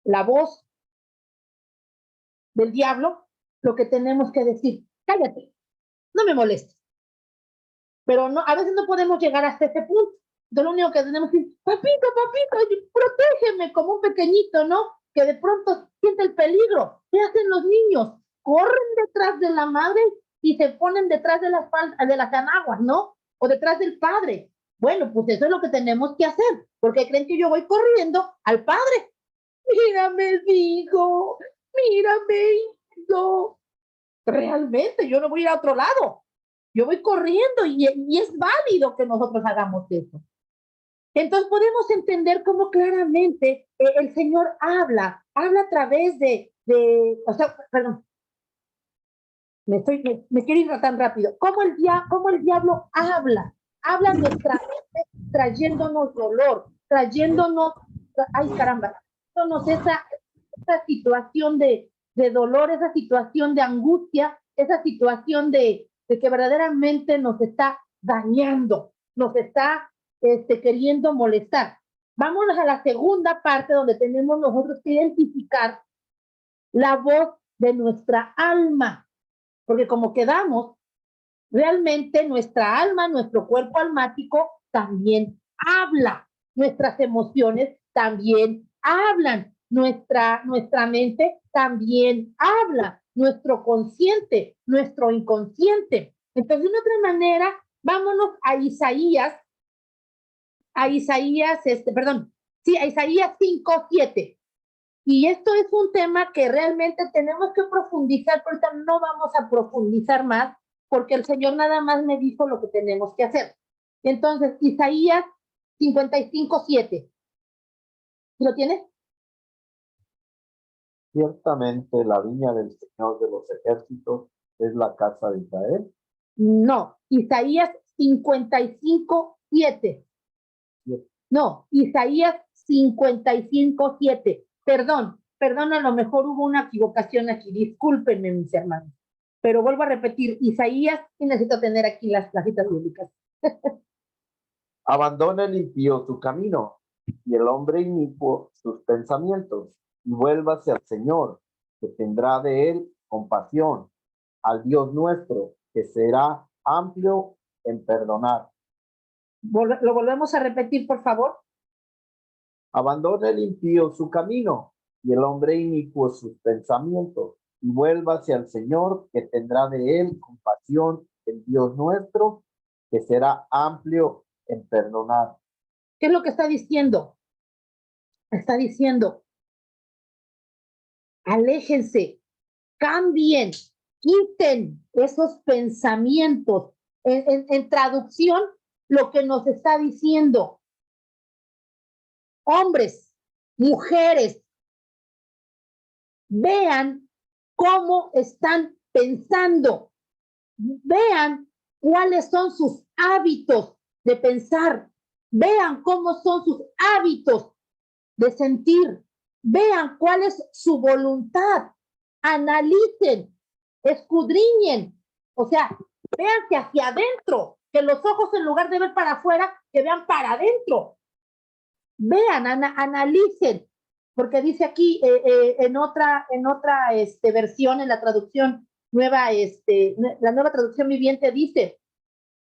la voz del diablo, lo que tenemos que decir, cállate, no me molestes. Pero no, a veces no podemos llegar hasta ese punto. Entonces, lo único que tenemos que decir, papito, protégeme, como un pequeñito, ¿no? Que de pronto siente el peligro. ¿Qué hacen los niños? Corren detrás de la madre y se ponen detrás de las anaguas, ¿no? O detrás del padre. Bueno, pues eso es lo que tenemos que hacer, porque creen que yo voy corriendo al padre. Mírame, hijo, mírame, hijo. Realmente, yo no voy a ir a otro lado. Yo voy corriendo y es válido que nosotros hagamos eso. Entonces podemos entender cómo claramente el Señor habla a través o sea, perdón, me quiero ir tan rápido. ¿Cómo el diablo habla en nuestra mente, trayéndonos dolor, trayéndonos, ay caramba, trayéndonos esa situación de dolor, esa situación de angustia, esa situación de que verdaderamente nos está dañando, nos está queriendo molestar. Vámonos a la segunda parte donde tenemos nosotros que identificar la voz de nuestra alma, porque como quedamos, realmente nuestra alma, nuestro cuerpo almático también habla, nuestras emociones también hablan, nuestra mente también habla, nuestro consciente, nuestro inconsciente. Entonces, de una otra manera, vámonos a Isaías, a Isaías 5:7. Y esto es un tema que realmente tenemos que profundizar, pero ahorita no vamos a profundizar más, porque el Señor nada más me dijo lo que tenemos que hacer. Entonces, Isaías 55:7. ¿Lo tienes? Ciertamente la viña del Señor de los ejércitos es la casa de Israel. No, Isaías 55:7. No, Isaías 55:7. Perdón, a lo mejor hubo una equivocación aquí. Discúlpenme, mis hermanos. Pero vuelvo a repetir, Isaías, y necesito tener aquí las citas bíblicas. Abandona el impío su camino y el hombre inicuo sus pensamientos, y vuélvase al Señor, que tendrá de él compasión, al Dios nuestro, que será amplio en perdonar. ¿Lo volvemos a repetir, por favor? Abandona el impío su camino y el hombre inicuo sus pensamientos, y vuélvase al Señor, que tendrá de él compasión, el Dios nuestro, que será amplio en perdonar. ¿Qué es lo que está diciendo? Está diciendo, aléjense, cambien, quiten esos pensamientos. En traducción, lo que nos está diciendo, hombres, mujeres, vean cómo están pensando, vean cuáles son sus hábitos de pensar, vean cómo son sus hábitos de sentir, vean cuál es su voluntad, analicen, escudriñen, o sea, véanse hacia adentro, que los ojos en lugar de ver para afuera, que vean para adentro. Vean, analicen, porque dice aquí en otra versión, en la traducción nueva, la nueva traducción viviente dice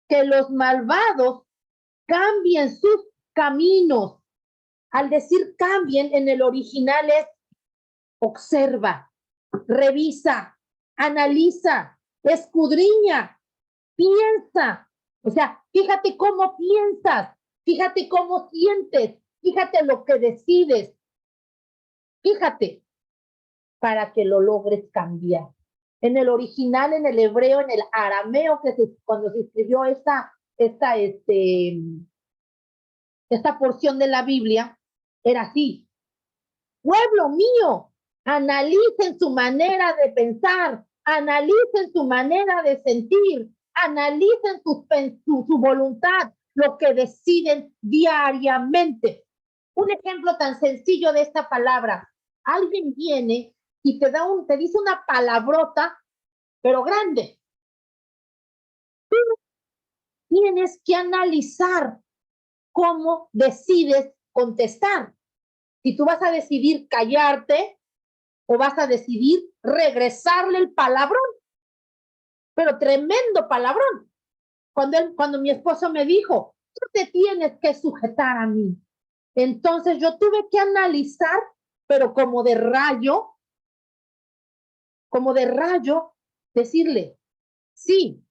que los malvados cambien sus caminos. Al decir cambien, en el original es observa, revisa, analiza, escudriña, piensa. O sea, fíjate cómo piensas, fíjate cómo sientes, fíjate lo que decides. Fíjate, para que lo logres cambiar. En el original, en el hebreo, en el arameo, cuando se escribió esta porción de la Biblia, era así. Pueblo mío, analicen su manera de pensar, analicen su manera de sentir, analicen su voluntad, lo que deciden diariamente. Un ejemplo tan sencillo de esta palabra. Alguien viene y te dice una palabrota, pero grande. Tú tienes que analizar cómo decides contestar. Si tú vas a decidir callarte o vas a decidir regresarle el palabrón. Pero tremendo palabrón. Cuando mi esposo me dijo, tú te tienes que sujetar a mí. Entonces yo tuve que analizar, pero como de rayo, decirle, sí,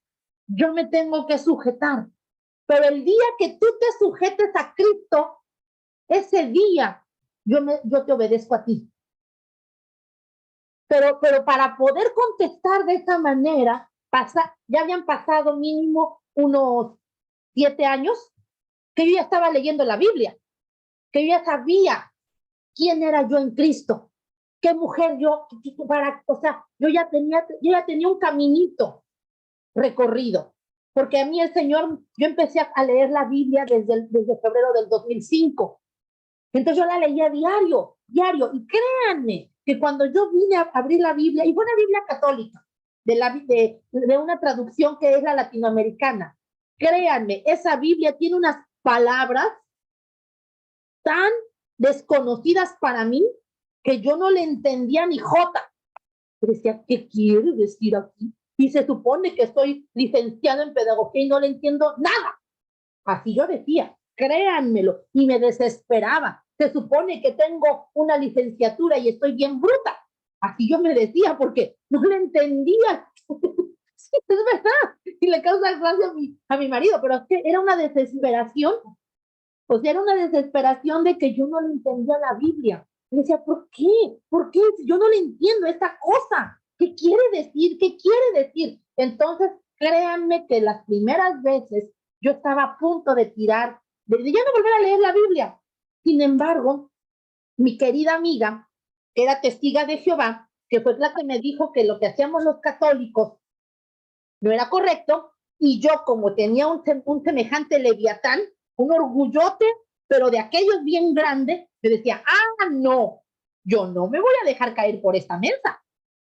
yo me tengo que sujetar. Pero el día que tú te sujetes a Cristo, ese día yo te obedezco a ti. Pero para poder contestar de esa manera, ya habían pasado mínimo unos 7 años que yo ya estaba leyendo la Biblia, que yo ya sabía quién era yo en Cristo, qué mujer yo, o sea, yo ya tenía un caminito recorrido, porque a mí el Señor, yo empecé a leer la Biblia desde febrero del 2005, entonces yo la leía diario, y créanme que cuando yo vine a abrir la Biblia, y fue una Biblia católica, de una traducción que es la latinoamericana, créanme, esa Biblia tiene unas palabras tan desconocidas para mí que yo no le entendía ni jota. Decía, ¿qué quiere decir aquí? Y se supone que estoy licenciado en pedagogía y no le entiendo nada. Así yo decía, créanmelo, y me desesperaba. Se supone que tengo una licenciatura y estoy bien bruta. Así yo me decía porque no le entendía. Sí, es verdad. Y le causa gracia a mi marido, pero es que era una desesperación. O sea, era una desesperación de que yo no le entendía la Biblia. Le decía, ¿por qué? ¿Por qué? Yo no le entiendo esta cosa. ¿Qué quiere decir? ¿Qué quiere decir? Entonces, créanme que las primeras veces yo estaba a punto de tirar, de ya no volver a leer la Biblia. Sin embargo, mi querida amiga, que era testiga de Jehová, que fue la que me dijo que lo que hacíamos los católicos no era correcto, y yo como tenía un semejante leviatán, un orgullote, pero de aquellos bien grandes, me decía, no, yo no me voy a dejar caer por esta mesa.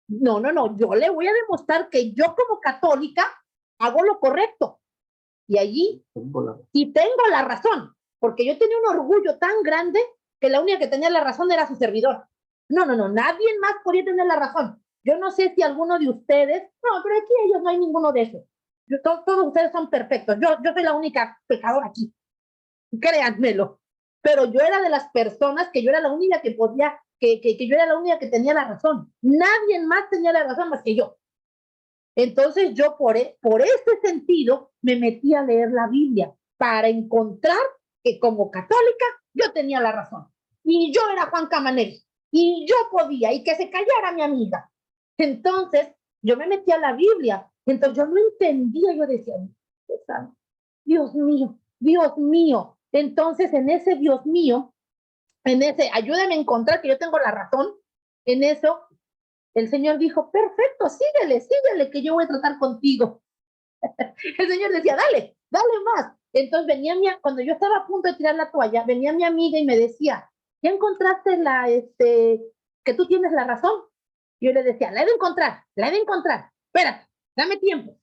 No, yo le voy a demostrar que yo como católica hago lo correcto. Y allí, y tengo la razón, porque yo tenía un orgullo tan grande que la única que tenía la razón era su servidor. No, nadie más podía tener la razón. Yo no sé si alguno de ustedes, no, pero aquí ellos no hay ninguno de esos. Todos ustedes son perfectos. Yo soy la única pecadora aquí. Créanmelo. Pero yo era de las personas que yo era la única que podía, que yo era la única que tenía la razón. Nadie más tenía la razón más que yo. Entonces yo por este sentido me metí a leer la Biblia para encontrar que como católica yo tenía la razón. Y yo era Juan Camanel. Y yo podía, y que se callara mi amiga. Entonces yo me metí a la Biblia. Entonces yo no entendía, yo decía, Dios mío, Dios mío. Entonces en ese Dios mío, en ese ayúdame a encontrar que yo tengo la razón, en eso el Señor dijo, perfecto, síguele, que yo voy a tratar contigo. El Señor decía, dale más. Entonces cuando yo estaba a punto de tirar la toalla, venía mi amiga y me decía, ¿ya encontraste que tú tienes la razón? Yo le decía, la he de encontrar. Espérate, dame tiempo.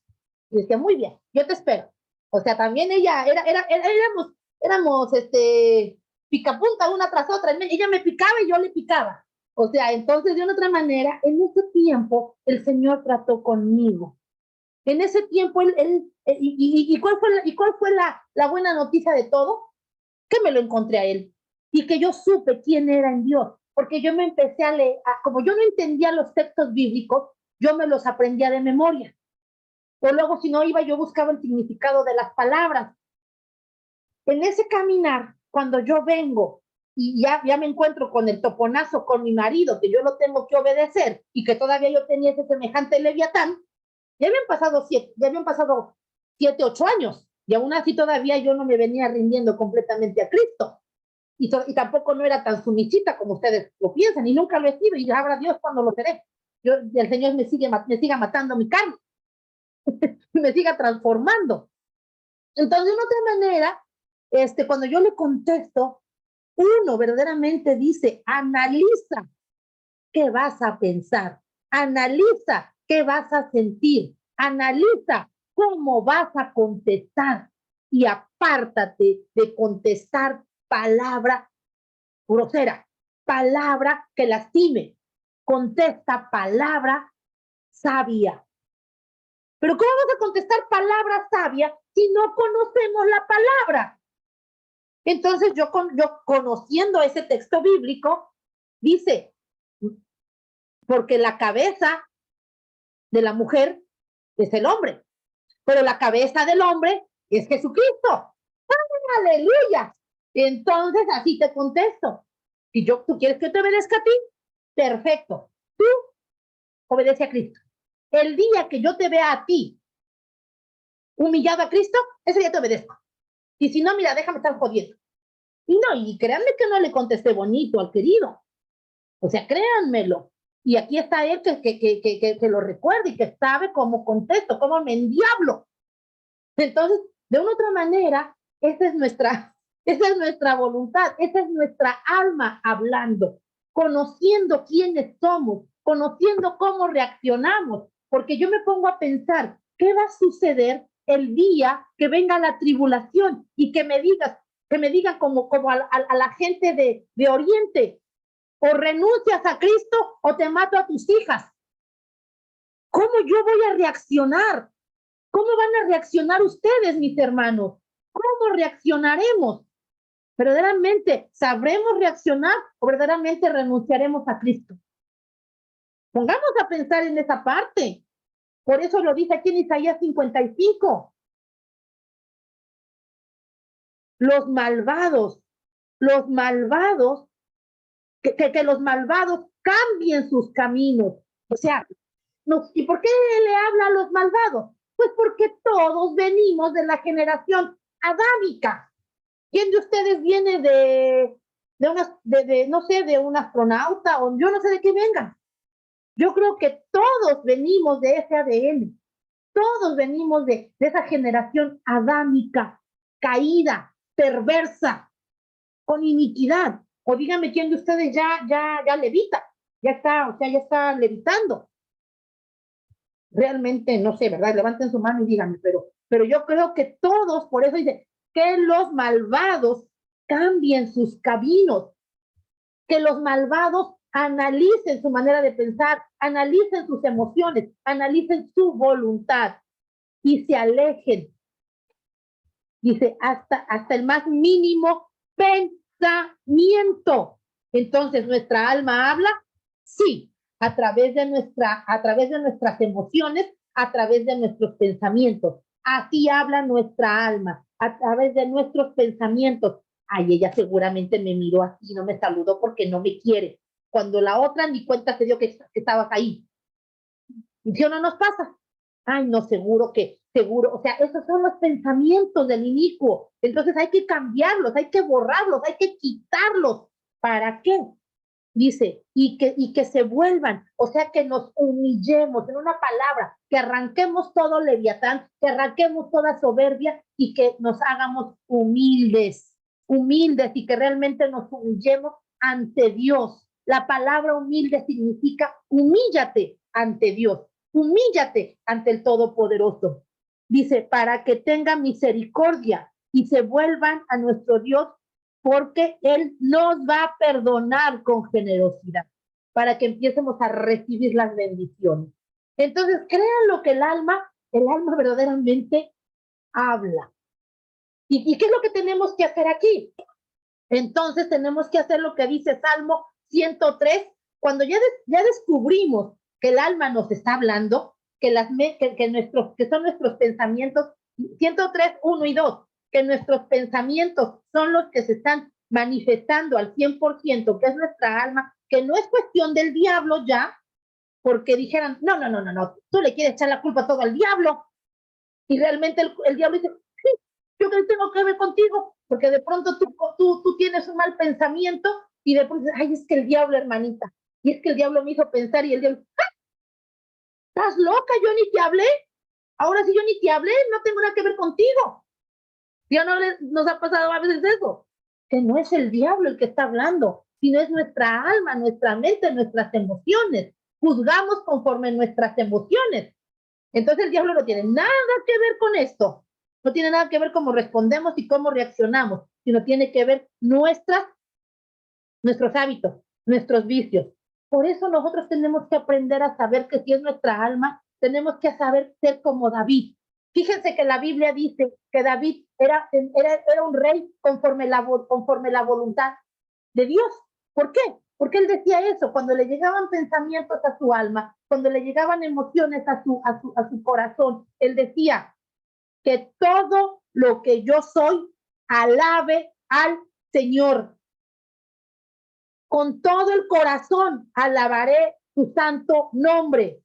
Y decía, muy bien, yo te espero. O sea, también ella, éramos picapunta una tras otra. Ella me picaba y yo le picaba. O sea, entonces de una otra manera, en ese tiempo el Señor trató conmigo. En ese tiempo, ¿cuál fue la buena noticia de todo? Que me lo encontré a él y que yo supe quién era en Dios, porque yo me empecé a leer, como yo no entendía los textos bíblicos, yo me los aprendía de memoria. O luego, si no iba, yo buscaba el significado de las palabras. En ese caminar, cuando yo vengo y ya me encuentro con el toponazo con mi marido, que yo lo tengo que obedecer y que todavía yo tenía ese semejante leviatán, ya habían pasado 7, 8 años y aún así todavía yo no me venía rindiendo completamente a Cristo y tampoco no era tan sumisita como ustedes lo piensan y nunca lo he sido y sabrá Dios cuándo lo seré. El Señor me siga matando mi carne, me siga transformando. Entonces, de una otra manera, cuando yo le contesto, uno verdaderamente dice, analiza qué vas a pensar, analiza qué vas a sentir, analiza cómo vas a contestar y apártate de contestar palabra grosera, palabra que lastime, contesta palabra sabia. Pero ¿cómo vas a contestar palabra sabia si no conocemos la palabra? Entonces yo conociendo ese texto bíblico, dice, porque la cabeza de la mujer es el hombre, pero la cabeza del hombre es Jesucristo. ¡Aleluya! Entonces así te contesto. Si tú quieres que te obedezca a ti, perfecto. Tú obedece a Cristo. El día que yo te vea a ti humillado a Cristo, ese día te obedezco. Y si no, mira, déjame estar jodiendo. Y no, y créanme que no le contesté bonito al querido. O sea, créanmelo. Y aquí está él que lo recuerda y que sabe cómo contesto, cómo me endiablo. Entonces, de una u otra manera, esa es nuestra voluntad, esa es nuestra alma hablando, conociendo quiénes somos, conociendo cómo reaccionamos, porque yo me pongo a pensar, ¿qué va a suceder el día que venga la tribulación y que me digan como a la gente de Oriente, o renuncias a Cristo o te mato a tus hijas? ¿Cómo yo voy a reaccionar? ¿Cómo van a reaccionar ustedes, mis hermanos? ¿Cómo reaccionaremos? ¿Verdaderamente sabremos reaccionar o verdaderamente renunciaremos a Cristo? Pongamos a pensar en esa parte. Por eso lo dice aquí en Isaías 55. Los malvados, que los malvados cambien sus caminos. O sea, ¿y por qué le habla a los malvados? Pues porque todos venimos de la generación adámica. ¿Quién de ustedes viene no sé, de un astronauta o yo no sé de qué vengan? Yo creo que todos venimos de ese ADN. Todos venimos de esa generación adámica, caída, perversa, con iniquidad. O díganme quién de ustedes ya levita, ya está levitando. Realmente no sé, ¿verdad? Levanten su mano y díganme, pero yo creo que todos, por eso dice, que los malvados cambien sus caminos, que los malvados analicen su manera de pensar, analicen sus emociones, analicen su voluntad y se alejen, dice, hasta el más mínimo pensamiento. Entonces, ¿nuestra alma habla? Sí, a través de nuestras emociones, a través de nuestros pensamientos. Así habla nuestra alma, a través de nuestros pensamientos. Ay, ella seguramente me miró así, no me saludó porque no me quiere. Cuando la otra ni cuenta se dio que estabas ahí. ¿Sí o no nos pasa? Ay, no, seguro, o sea, esos son los pensamientos del inicuo. Entonces hay que cambiarlos, hay que borrarlos, hay que quitarlos. ¿Para qué? Dice, y que se vuelvan, o sea, que nos humillemos, en una palabra, que arranquemos todo leviatán, que arranquemos toda soberbia y que nos hagamos humildes y que realmente nos humillemos ante Dios. La palabra humilde significa humíllate ante Dios, humíllate ante el Todopoderoso. Dice, para que tenga misericordia y se vuelvan a nuestro Dios, porque Él nos va a perdonar con generosidad, para que empiecemos a recibir las bendiciones. Entonces, crean lo que el alma verdaderamente habla. ¿Y qué es lo que tenemos que hacer aquí? Entonces tenemos que hacer lo que dice Salmo 103, cuando ya descubrimos que el alma nos está hablando, que son nuestros pensamientos, 103, 1 y 2, que nuestros pensamientos son los que se están manifestando al 100%, que es nuestra alma, que no es cuestión del diablo ya, porque dijeran, no, tú le quieres echar la culpa todo al diablo, y realmente el diablo dice, sí, yo que tengo que ver contigo, porque de pronto tú tienes un mal pensamiento y de pronto, ay, es que el diablo, hermanita, y es que el diablo me hizo pensar y el diablo, ¡ah! ¿Estás loca? Yo ni te hablé. Ahora sí yo ni te hablé, no tengo nada que ver contigo. ¿Ya no nos ha pasado a veces eso? Que no es el diablo el que está hablando, sino es nuestra alma, nuestra mente, nuestras emociones. Juzgamos conforme nuestras emociones. Entonces el diablo no tiene nada que ver con esto. No tiene nada que ver cómo respondemos y cómo reaccionamos, sino tiene que ver nuestros hábitos, nuestros vicios. Por eso nosotros tenemos que aprender a saber que si es nuestra alma, tenemos que saber ser como David. Fíjense que la Biblia dice que David era un rey conforme la voluntad de Dios. ¿Por qué? Porque él decía eso, cuando le llegaban pensamientos a su alma, cuando le llegaban emociones a su corazón, él decía que todo lo que yo soy alabe al Señor. Con todo el corazón alabaré tu santo nombre.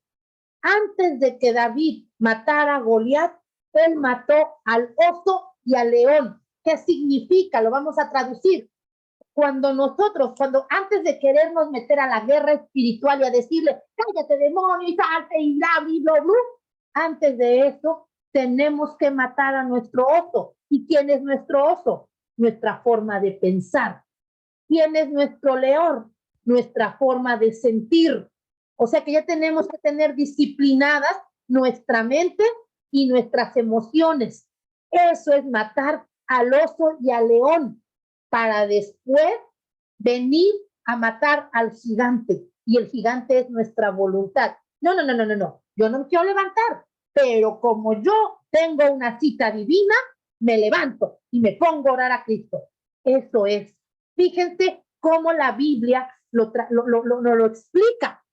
Antes de que David matara a Goliat, él mató al oso y al león. ¿Qué significa? Lo vamos a traducir. Cuando antes de querernos meter a la guerra espiritual y a decirle, cállate demonio y salte y bla, bla, bla, bla, antes de eso tenemos que matar a nuestro oso. ¿Y quién es nuestro oso? Nuestra forma de pensar. ¿Quién es nuestro león? Nuestra forma de sentir. O sea que ya tenemos que tener disciplinadas nuestra mente y nuestras emociones. Eso es matar al oso y al león, para después venir a matar al gigante. Y el gigante es nuestra voluntad. No. Yo no me quiero levantar, pero como yo tengo una cita divina, me levanto y me pongo a orar a Cristo. Eso es. Fíjense cómo la Biblia lo explica,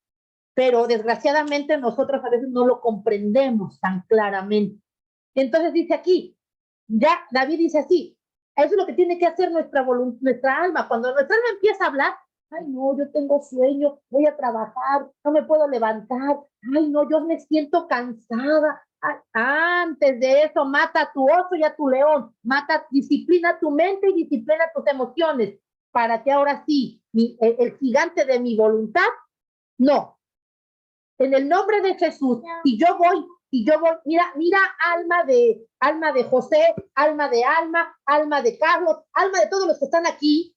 pero desgraciadamente nosotros a veces no lo comprendemos tan claramente. Entonces dice aquí, ya David dice así, eso es lo que tiene que hacer nuestra alma. Cuando nuestra alma empieza a hablar, ay no, yo tengo sueño, voy a trabajar, no me puedo levantar, ay no, yo me siento cansada. Ay, antes de eso, mata a tu oso y a tu león, disciplina tu mente y disciplina tus emociones, para que ahora sí, el gigante de mi voluntad, no. En el nombre de Jesús, y yo voy, mira, alma de José, alma de Carlos, alma de todos los que están aquí.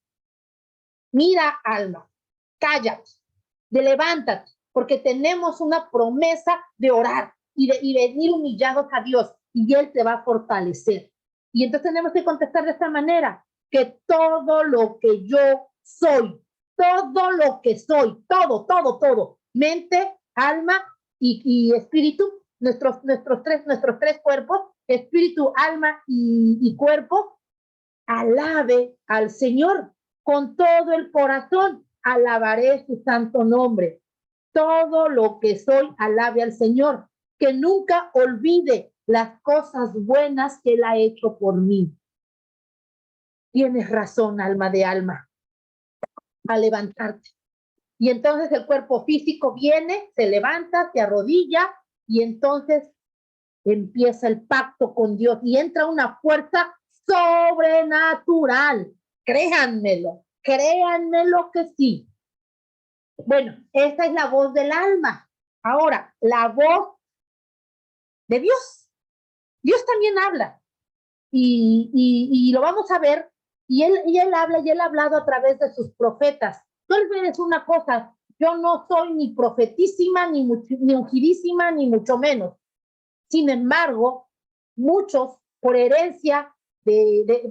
Mira, alma, cállate, levántate, porque tenemos una promesa de orar y venir humillados a Dios, y Él te va a fortalecer. Y entonces tenemos que contestar de esta manera, que todo lo que yo soy, todo lo que soy, todo, mente, alma y espíritu, nuestros tres cuerpos, espíritu, alma y cuerpo, alabe al Señor con todo el corazón, alabaré su santo nombre. Todo lo que soy, alabe al Señor, que nunca olvide las cosas buenas que Él ha hecho por mí. Tienes razón, alma de alma, a levantarte. Y entonces el cuerpo físico viene, se levanta, se arrodilla y entonces empieza el pacto con Dios y entra una fuerza sobrenatural. Créanmelo que sí. Bueno, esa es la voz del alma. Ahora, la voz de Dios. Dios también habla y lo vamos a ver. Y él habla y él ha hablado a través de sus profetas. No olvides una cosa, yo no soy ni profetísima, ni ungidísima, ni mucho menos. Sin embargo, muchos por herencia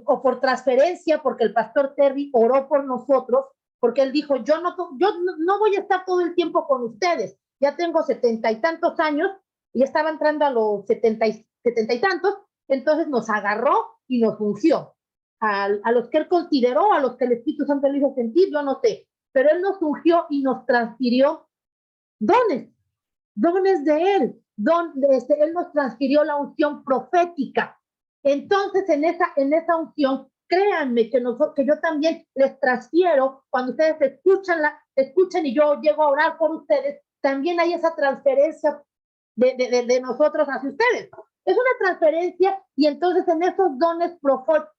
o por transferencia, porque el pastor Terry oró por nosotros, porque él dijo, yo no voy a estar todo el tiempo con ustedes, ya tengo 70 y tantos años, y estaba entrando a los 70 y tantos, entonces nos agarró y nos ungió. A los que él consideró, a los que el Espíritu Santo le hizo sentir, yo no sé, pero él nos ungió y nos transfirió dones de él, él nos transfirió la unción profética. Entonces, en esa unción, créanme que yo también les transfiero, cuando ustedes escuchan y yo llego a orar por ustedes, también hay esa transferencia de nosotros hacia ustedes. Es una transferencia y entonces en esos dones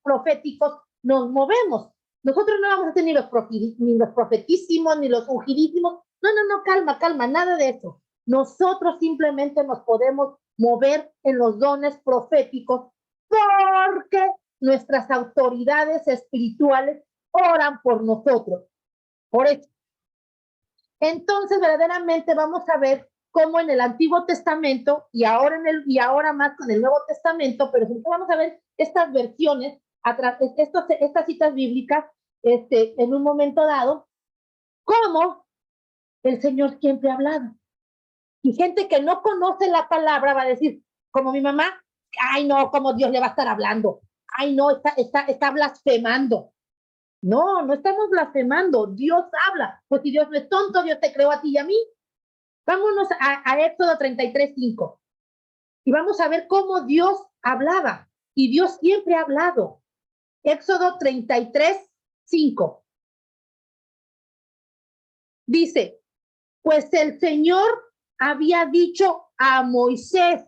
proféticos nos movemos. Nosotros no vamos a tener ni los profetísimos, ni los ungidísimos. No, calma, nada de eso. Nosotros simplemente nos podemos mover en los dones proféticos porque nuestras autoridades espirituales oran por nosotros. Por eso. Entonces, verdaderamente vamos a ver cómo en el Antiguo Testamento y ahora más con el Nuevo Testamento, pero vamos a ver estas versiones, estas citas bíblicas, en un momento dado, cómo el Señor siempre ha hablado. Y gente que no conoce la palabra va a decir, como mi mamá, ay no, ¿cómo Dios le va a estar hablando? Ay no, está blasfemando. No estamos blasfemando, Dios habla. Pues si Dios no es tonto, Dios te creó a ti y a mí. Vámonos a Éxodo 33:5. Y vamos a ver cómo Dios hablaba. Y Dios siempre ha hablado. Éxodo 33:5. Dice, pues el Señor había dicho a Moisés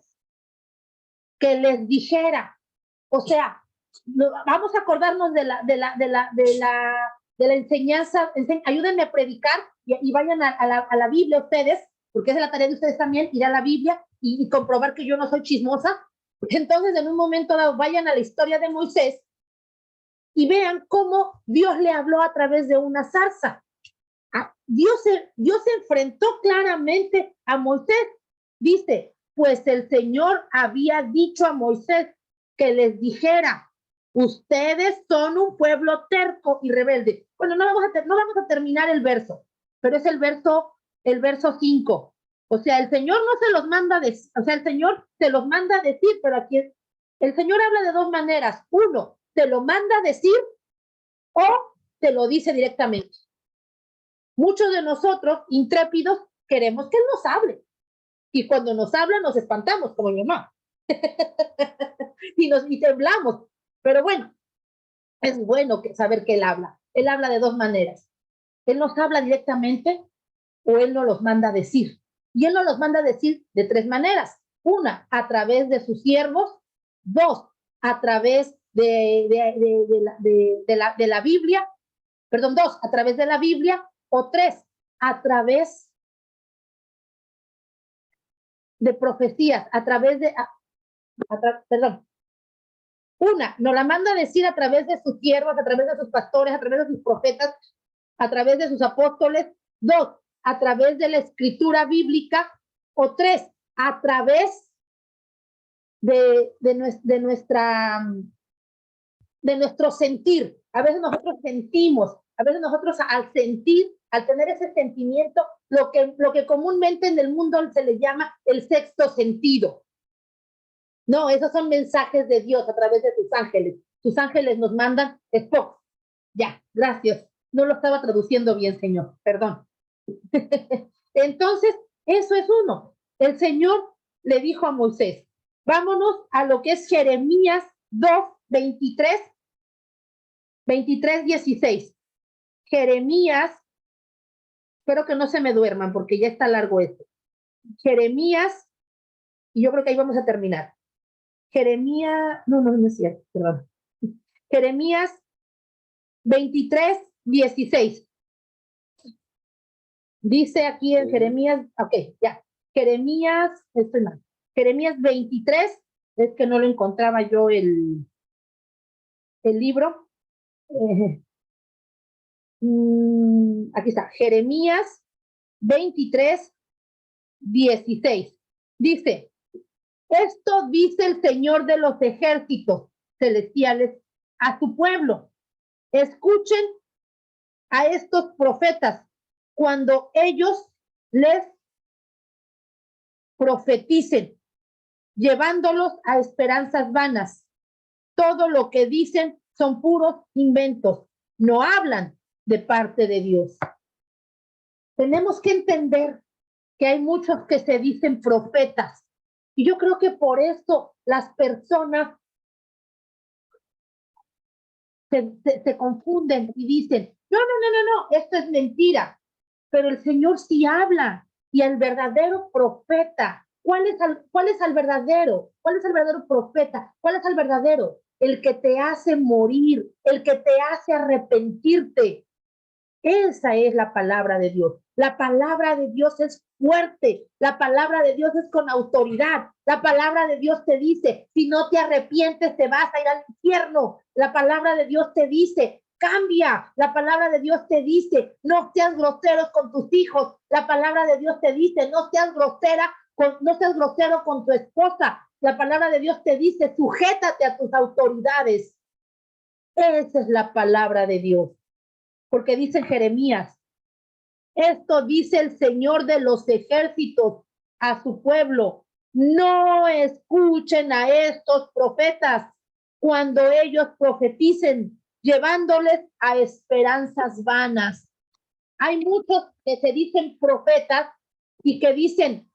que les dijera. O sea, vamos a acordarnos de la enseñanza. Ayúdenme a predicar y vayan a la Biblia ustedes, porque es la tarea de ustedes también, ir a la Biblia y comprobar que yo no soy chismosa. Entonces, en un momento dado, vayan a la historia de Moisés y vean cómo Dios le habló a través de una zarza. Dios se enfrentó claramente a Moisés. Dice, pues el Señor había dicho a Moisés que les dijera, ustedes son un pueblo terco y rebelde. Bueno, no vamos a terminar el verso, pero es el verso 5. O sea, el Señor no se los manda a decir, o sea, el Señor se los manda a decir, pero aquí el Señor habla de dos maneras. Uno, te lo manda a decir o te lo dice directamente. Muchos de nosotros, intrépidos, queremos que Él nos hable. Y cuando nos habla, nos espantamos, como mi mamá. y temblamos. Pero bueno, es bueno saber que Él habla. Él habla de dos maneras. Él nos habla directamente o Él nos los manda a decir. Y Él nos los manda a decir de tres maneras. Una, a través de sus siervos. Dos, a través de la Biblia. Perdón, dos, a través de la Biblia. O tres, a través de profecías, a través de, perdón, una, nos la manda a decir a través de sus siervos, a través de sus pastores, a través de sus profetas, a través de sus apóstoles. Dos, a través de la escritura bíblica. O tres, a través de nuestro sentir. A veces nosotros sentimos, a veces nosotros al sentir, al tener ese sentimiento, lo que comúnmente en el mundo se le llama el sexto sentido. No, esos son mensajes de Dios a través de sus ángeles. Sus ángeles nos mandan, Spock. Ya, gracias. No lo estaba traduciendo bien, Señor. Perdón. Entonces, eso es uno. El Señor le dijo a Moisés, vámonos a lo que es Jeremías 2, 23, 16. Jeremías, espero que no se me duerman porque ya está largo esto. Jeremías, y yo creo que ahí vamos a terminar. Jeremías, no es cierto, perdón. Jeremías 23, 16. Dice aquí en Jeremías, ok, ya. Jeremías, estoy mal. Jeremías 23, es que no lo encontraba yo el libro. Aquí está, Jeremías 23, 16. Dice, esto dice el Señor de los ejércitos celestiales a su pueblo. Escuchen a estos profetas cuando ellos les profeticen, llevándolos a esperanzas vanas. Todo lo que dicen son puros inventos, no hablan de parte de Dios. Tenemos que entender que hay muchos que se dicen profetas, y yo creo que por eso las personas se confunden y dicen, no, esto es mentira, pero el Señor sí habla, y el verdadero profeta, ¿cuál es el verdadero? ¿Cuál es el verdadero profeta? ¿Cuál es el verdadero? El que te hace morir, el que te hace arrepentirte. Esa es la palabra de Dios. La palabra de Dios es fuerte. La palabra de Dios es con autoridad. La palabra de Dios te dice, si no te arrepientes, te vas a ir al infierno. La palabra de Dios te dice, cambia. La palabra de Dios te dice, no seas groseros con tus hijos. La palabra de Dios te dice, no seas grosero con tu esposa. La palabra de Dios te dice, sujétate a tus autoridades. Esa es la palabra de Dios. Porque dice Jeremías, esto dice el Señor de los ejércitos a su pueblo, no escuchen a estos profetas cuando ellos profeticen, llevándoles a esperanzas vanas. Hay muchos que se dicen profetas y que dicen,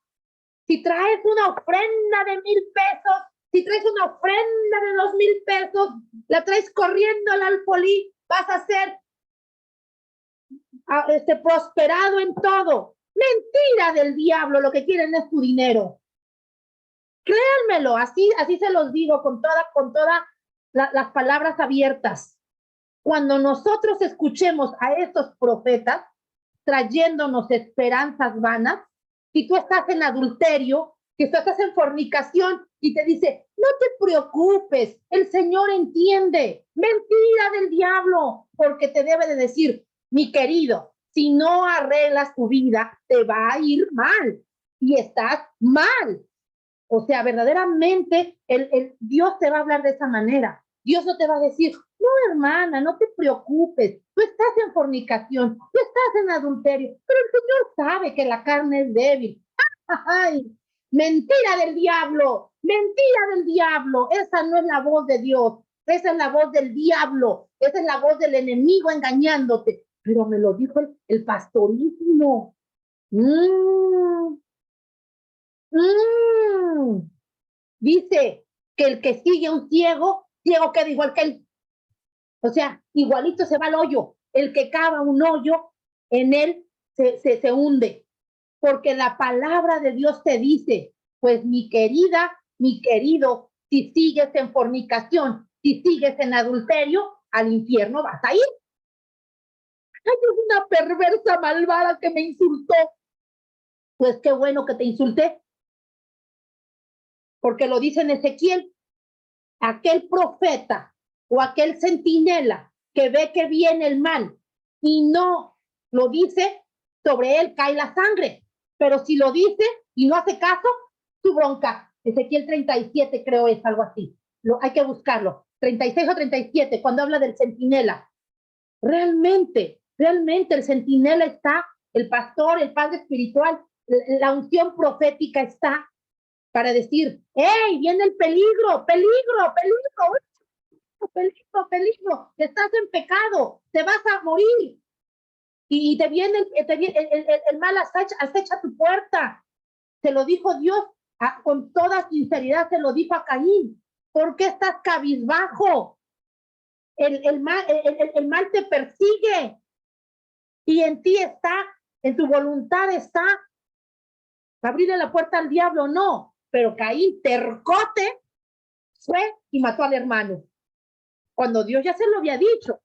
si traes una ofrenda de 1,000 pesos, si traes una ofrenda de 2,000 pesos, la traes corriendo al alfolí, vas a ser prosperado en todo. Mentira del diablo, lo que quieren es tu dinero. Créanmelo, así se los digo con todas las palabras abiertas. Cuando nosotros escuchemos a estos profetas trayéndonos esperanzas vanas, si tú estás en adulterio, que tú estás en fornicación y te dice, no te preocupes, el Señor entiende, mentira del diablo, porque te debe de decir, mi querido, si no arreglas tu vida, te va a ir mal y estás mal. O sea, verdaderamente el Dios te va a hablar de esa manera. Dios no te va a decir, no, hermana, no te preocupes, tú estás en fornicación, tú estás en adulterio, pero el Señor sabe que la carne es débil. ¡Ay! Mentira del diablo, esa no es la voz de Dios, esa es la voz del diablo, esa es la voz del enemigo engañándote. Pero me lo dijo el pastorísimo. Dice que el que sigue a un ciego, ciego queda igual que él. O sea, igualito se va al hoyo. El que cava un hoyo, en él se hunde. Porque la palabra de Dios te dice, pues mi querida, mi querido, si sigues en fornicación, si sigues en adulterio, al infierno vas a ir. Ay, es una perversa malvada que me insultó. Pues qué bueno que te insulté. Porque lo dice en Ezequiel, aquel profeta o aquel centinela que ve que viene el mal y no lo dice, sobre él cae la sangre. Pero si lo dice y no hace caso, su bronca. Ezequiel 37 creo es algo así. Hay que buscarlo. 36 o 37, cuando habla del centinela. Realmente el centinela está, el pastor, el padre espiritual, la unción profética está para decir, ¡hey, viene el peligro, peligro, peligro, peligro, peligro! Estás en pecado, te vas a morir. Y te viene el mal acecha tu puerta. Se lo dijo Dios con toda sinceridad, se lo dijo a Caín. ¿Por qué estás cabizbajo? El mal te persigue. Y en ti está, en tu voluntad está abrirle la puerta al diablo, no. Pero Caín, tercote, fue y mató al hermano, cuando Dios ya se lo había dicho.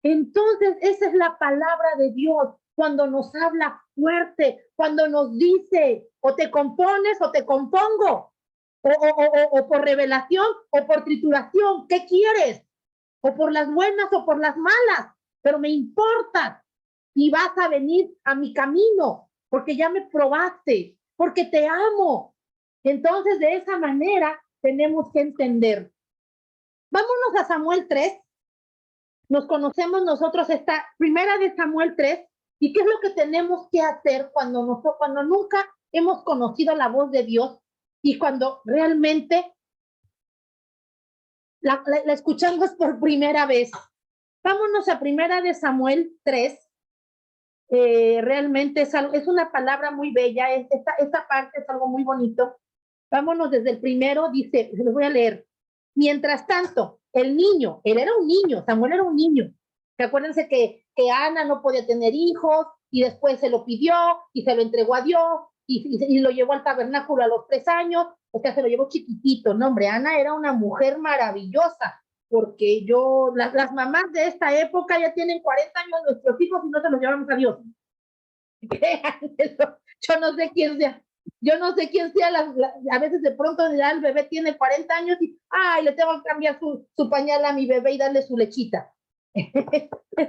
Entonces, esa es la palabra de Dios, cuando nos habla fuerte, cuando nos dice, o te compones o te compongo, o por revelación o por trituración, ¿qué quieres? O por las buenas o por las malas, pero me importa y vas a venir a mi camino, porque ya me probaste, porque te amo. Entonces, de esa manera tenemos que entender. Vámonos a Samuel 3. Nos conocemos nosotros esta primera de Samuel 3. ¿Y qué es lo que tenemos que hacer cuando nunca hemos conocido la voz de Dios y cuando realmente la escuchamos por primera vez? Vámonos a primera de Samuel 3. Realmente es una palabra muy bella. Esta parte es algo muy bonito. Vámonos desde el primero, dice, les voy a leer. Mientras tanto, el niño, él era un niño, Samuel era un niño. Acuérdense que Ana no podía tener hijos y después se lo pidió y se lo entregó a Dios y lo llevó al tabernáculo a los 3 años, o sea, se lo llevó chiquitito. No, hombre, Ana era una mujer maravillosa, porque las mamás de esta época ya tienen 40 años nuestros hijos y no se los llevamos a Dios. Yo no sé quién sea. A veces de pronto ya el bebé tiene 40 años y, ay, le tengo que cambiar su pañal a mi bebé y darle su lechita.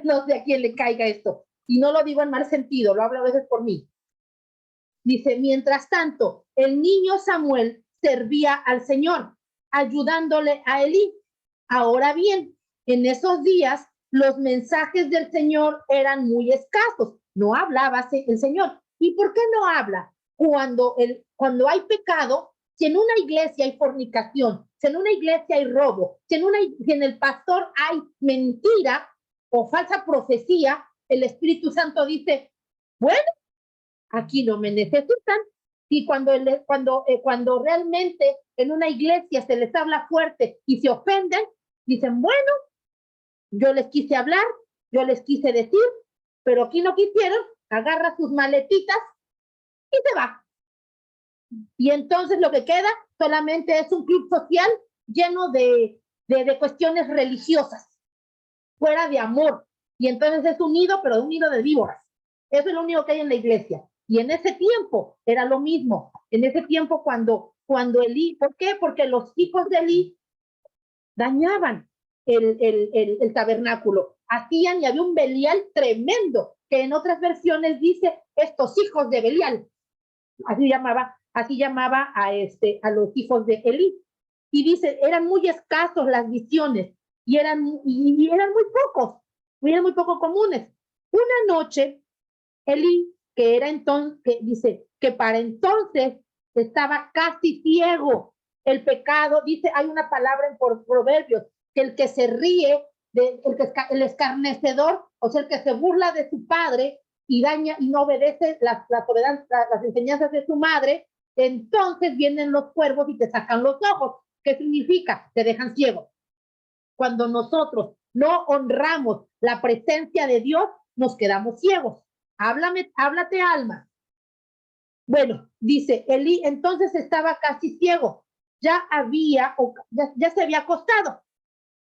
No sé a quién le caiga esto. Y no lo digo en mal sentido, lo hablo a veces por mí. Dice, mientras tanto, el niño Samuel servía al Señor, ayudándole a Elí. Ahora bien, en esos días, los mensajes del Señor eran muy escasos. No hablaba el Señor. ¿Y por qué no habla? Cuando hay pecado, si en una iglesia hay fornicación, si en una iglesia hay robo, si en el pastor hay mentira o falsa profecía, el Espíritu Santo dice, bueno, aquí no me necesitan. Y cuando realmente en una iglesia se les habla fuerte y se ofenden, dicen, bueno, yo les quise hablar, yo les quise decir, pero aquí no quisieron, agarra sus maletitas y se va. Y entonces lo que queda solamente es un club social lleno de cuestiones religiosas, fuera de amor. Y entonces es un nido, pero un nido de víboras. Eso es lo único que hay en la iglesia. Y en ese tiempo era lo mismo. En ese tiempo cuando Elí, ¿por qué? Porque los hijos de Elí dañaban el tabernáculo. Hacían, y había un Belial tremendo, que en otras versiones dice, estos hijos de Belial. Así llamaba a los hijos de Elí. Y dice, eran muy escasos las visiones, y eran muy poco comunes. Una noche, Elí, que era entonces, que dice que para entonces estaba casi ciego. El pecado, dice, hay una palabra en Proverbios, que el que se ríe, el escarnecedor, o sea, el que se burla de su padre y daña y no obedece las enseñanzas de su madre, entonces vienen los cuervos y te sacan los ojos. ¿Qué significa? Te dejan ciego. Cuando nosotros no honramos la presencia de Dios, nos quedamos ciegos. Háblate, alma. Bueno, dice, Elí entonces estaba casi ciego. Ya se había acostado.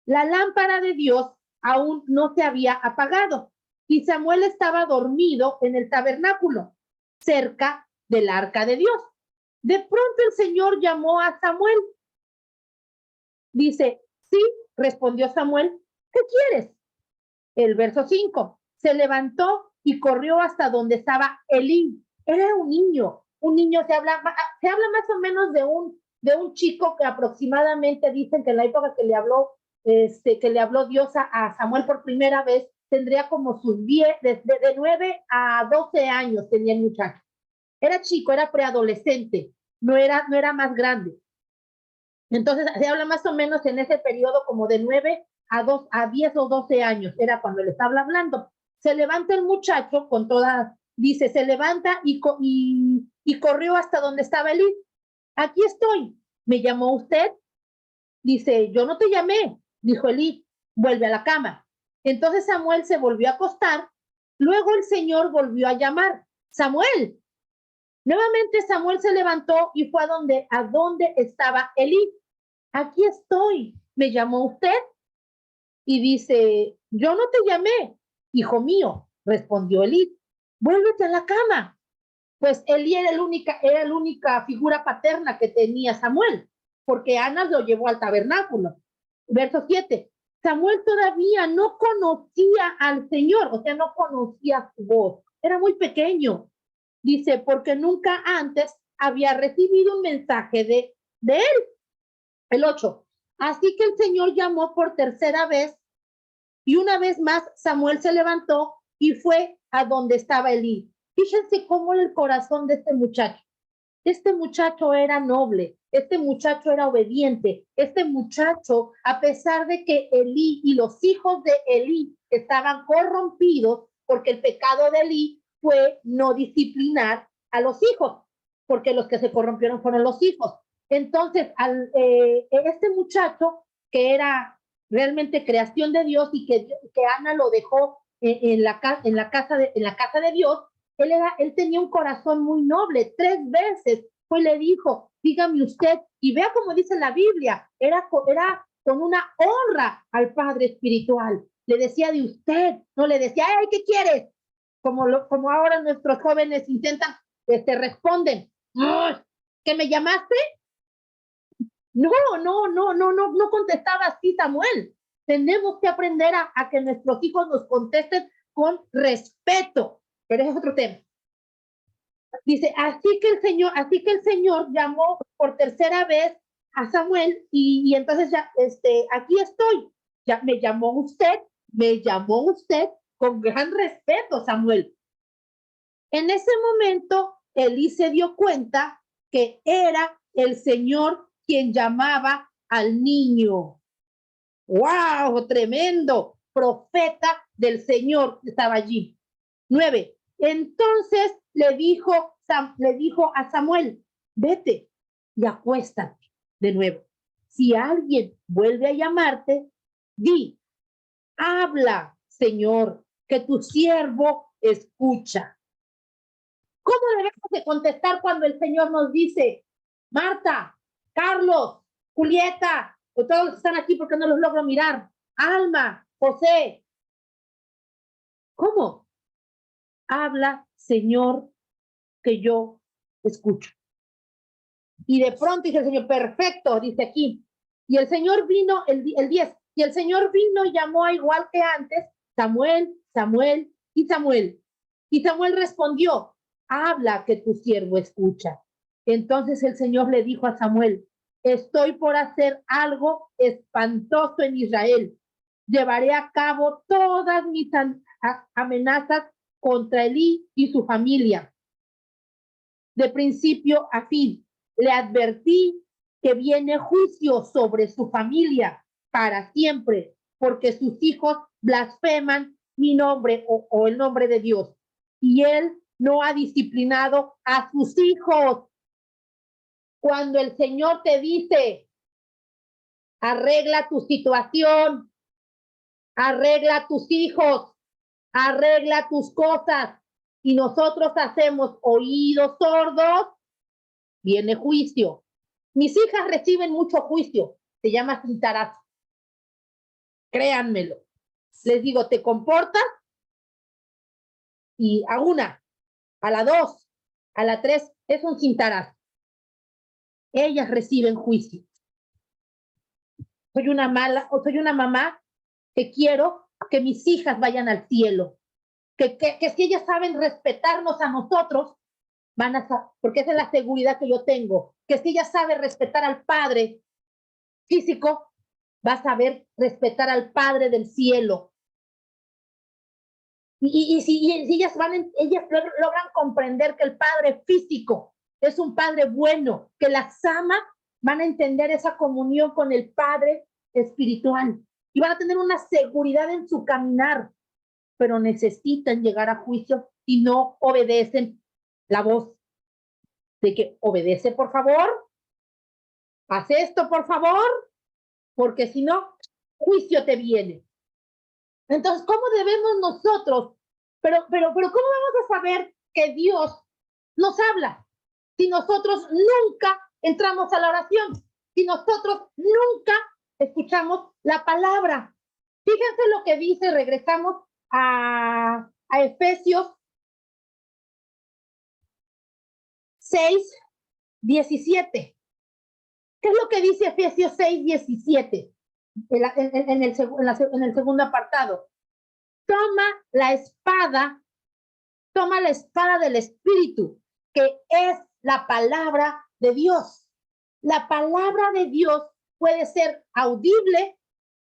La lámpara de Dios aún no se había apagado. Y Samuel estaba dormido en el tabernáculo, cerca del arca de Dios. De pronto el Señor llamó a Samuel. Dice, sí, respondió Samuel, ¿qué quieres? El verso 5, se levantó y corrió hasta donde estaba Elí. Era un niño se habla más o menos de un chico que aproximadamente dicen que en la época que le habló Dios a Samuel por primera vez, tendría como sus 10, de 9 a 12 años tenía el muchacho. Era chico, era preadolescente, no era más grande. Entonces se habla más o menos en ese periodo como de 9 a 10 o 12 años, era cuando le estaba hablando. Se levanta el muchacho con toda, dice, se levanta y corrió hasta donde estaba Elí. Aquí estoy. ¿Me llamó usted? Dice, yo no te llamé, dijo Elí, vuelve a la cama. Entonces Samuel se volvió a acostar. Luego el Señor volvió a llamar, Samuel. Nuevamente Samuel se levantó y fue a donde estaba Elí. Aquí estoy. ¿Me llamó usted? Y dice, yo no te llamé, hijo mío, respondió Elí. Vuélvete a la cama. Pues Elí era la única figura paterna que tenía Samuel, porque Ana lo llevó al tabernáculo. Verso 7. Samuel todavía no conocía al Señor, o sea, no conocía su voz. Era muy pequeño. Dice, porque nunca antes había recibido un mensaje de él. El 8. Así que el Señor llamó por tercera vez y una vez más Samuel se levantó y fue a donde estaba Elí. Fíjense cómo era el corazón de este muchacho. Este muchacho era noble, este muchacho era obediente, este muchacho, a pesar de que Elí y los hijos de Elí estaban corrompidos, porque el pecado de Elí fue no disciplinar a los hijos, porque los que se corrompieron fueron los hijos. Entonces, este muchacho, que era realmente creación de Dios y que Ana lo dejó en la casa de Dios, él tenía un corazón muy noble. 3 veces fue y le dijo, dígame usted, y vea cómo dice la Biblia, era con una honra al Padre espiritual. Le decía de usted, no le decía, ay, ¿qué quieres? Como ahora nuestros jóvenes intentan, responden, ¿que me llamaste? No contestaba así Samuel. Tenemos que aprender a que nuestros hijos nos contesten con respeto. Pero es otro tema. Dice, así que el Señor llamó por tercera vez a Samuel y entonces ya, aquí estoy. Ya me llamó usted con gran respeto, Samuel. En ese momento, Elí se dio cuenta que era el Señor quien llamaba al niño. ¡Wow! Tremendo. Profeta del Señor estaba allí. 9. Entonces le dijo a Samuel, vete y acuéstate de nuevo. Si alguien vuelve a llamarte, di, habla, Señor, que tu siervo escucha. ¿Cómo debemos de contestar cuando el Señor nos dice, Marta, Carlos, Julieta, o todos los que están aquí porque no los logro mirar. Alma, José. ¿Cómo? Habla, Señor, que yo escucho. Y de pronto dice el Señor, perfecto, dice aquí. Y el Señor vino, el 10, y el Señor vino y llamó a igual que antes, Samuel, Samuel y Samuel. Y Samuel respondió, habla que tu siervo escucha. Entonces el Señor le dijo a Samuel, estoy por hacer algo espantoso en Israel. Llevaré a cabo todas mis amenazas contra Elí y su familia. De principio a fin, le advertí que viene juicio sobre su familia para siempre, porque sus hijos blasfeman mi nombre o el nombre de Dios. Y él no ha disciplinado a sus hijos. Cuando el Señor te dice, arregla tu situación, arregla tus hijos, arregla tus cosas, y nosotros hacemos oídos sordos, viene juicio. Mis hijas reciben mucho juicio, se llama cintarazo. Créanmelo. Les digo, te comportas y a una, a la 2, a la 3, es un cintarazo. Ellas reciben juicio. Soy una mamá que quiero que mis hijas vayan al cielo. Que si ellas saben respetarnos a nosotros, van a saber, porque esa es la seguridad que yo tengo, que si ella sabe respetar al Padre físico, va a saber respetar al Padre del cielo. Y si ellas logran comprender que el Padre físico es un Padre bueno, que las ama, van a entender esa comunión con el Padre espiritual y van a tener una seguridad en su caminar, pero necesitan llegar a juicio y no obedecen la voz de que obedece, por favor, haz esto, por favor, porque si no, juicio te viene. Entonces, ¿cómo debemos nosotros? Pero ¿cómo vamos a saber que Dios nos habla si nosotros nunca entramos a la oración? Si nosotros nunca escuchamos la palabra. Fíjense lo que dice, regresamos a Efesios 6:17. ¿Qué es lo que dice Efesios 6:17? En el segundo apartado. Toma la espada del Espíritu, que es la palabra de Dios. La palabra de Dios puede ser audible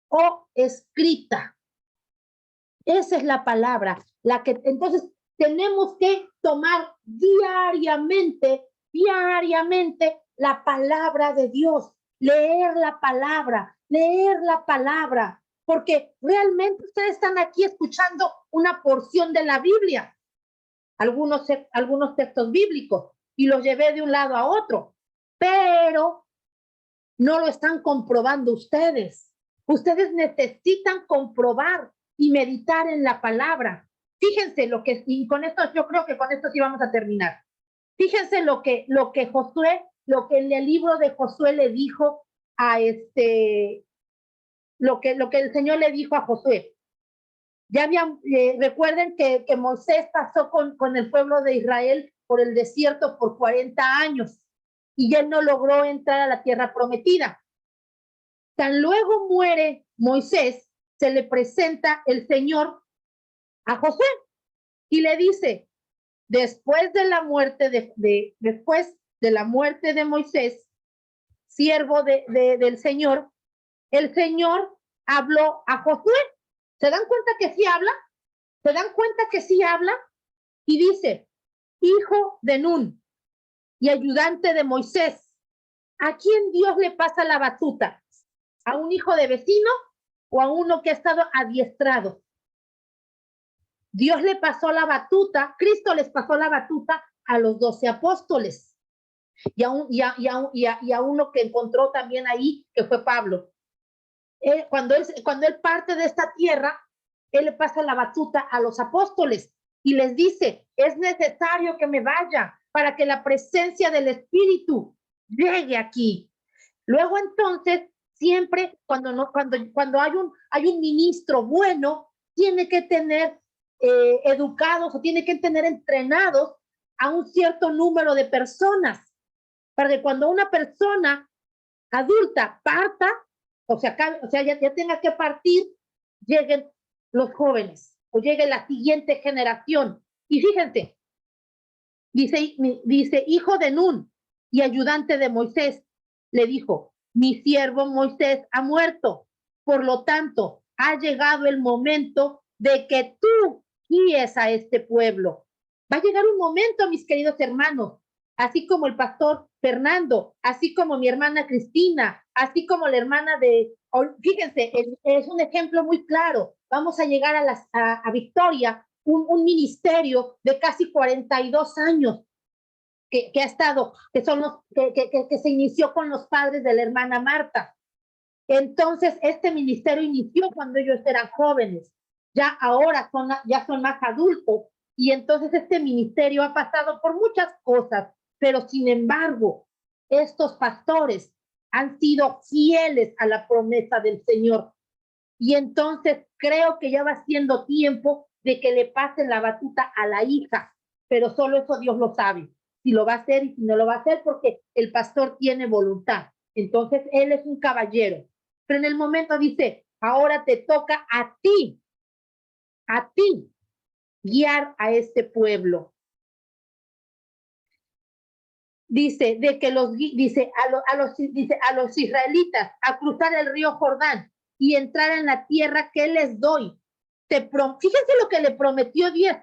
o escrita. Esa es la palabra, entonces tenemos que tomar diariamente la palabra de Dios, leer la palabra, porque realmente ustedes están aquí escuchando una porción de la Biblia, algunos textos bíblicos, y los llevé de un lado a otro, pero no lo están comprobando ustedes. Ustedes necesitan comprobar y meditar en la palabra. Fíjense y con esto, yo creo que con esto sí vamos a terminar. Fíjense lo que en el libro de Josué le dijo a lo que el Señor le dijo a Josué. Recuerden que Moisés pasó con el pueblo de Israel por el desierto por 40 años y él no logró entrar a la tierra prometida. Tan luego muere Moisés, se le presenta el Señor a Josué y le dice, después de la muerte de Moisés, siervo del Señor, el Señor habló a Josué. ¿Se dan cuenta que sí habla? ¿Se dan cuenta que sí habla? Y dice, hijo de Nun y ayudante de Moisés, ¿a quién Dios le pasa la batuta? ¿A un hijo de vecino o a uno que ha estado adiestrado? Dios le pasó la batuta, Cristo les pasó la batuta a los 12 apóstoles y a uno que encontró también ahí, que fue Pablo. Cuando él parte de esta tierra, él le pasa la batuta a los apóstoles y les dice, es necesario que me vaya para que la presencia del Espíritu llegue aquí. Luego entonces, siempre cuando hay un ministro bueno, tiene que tener educados o tiene que tener entrenados a un cierto número de personas, para que cuando una persona adulta parta, ya tenga que partir, lleguen los jóvenes o llegue la siguiente generación. Y fíjense, dice hijo de Nun y ayudante de Moisés, le dijo, mi siervo Moisés ha muerto, por lo tanto, ha llegado el momento de que tú guíes a este pueblo. Va a llegar un momento, mis queridos hermanos, así como el pastor Fernando, así como mi hermana Cristina, así como la hermana fíjense, es un ejemplo muy claro. Vamos a llegar a Victoria, un ministerio de casi 42 años que ha estado, que se inició con los padres de la hermana Marta. Entonces, este ministerio inició cuando ellos eran jóvenes, ya ahora ya son más adultos, y entonces este ministerio ha pasado por muchas cosas, pero sin embargo, estos pastores han sido fieles a la promesa del Señor. Y entonces creo que ya va siendo tiempo de que le pasen la batuta a la hija, pero solo eso Dios lo sabe, si lo va a hacer y si no lo va a hacer, porque el pastor tiene voluntad. Entonces él es un caballero. Pero en el momento dice, ahora te toca a ti guiar a este pueblo. Dice a los israelitas a cruzar el río Jordán y entrar en la tierra que les doy. Fíjense lo que le prometió Dios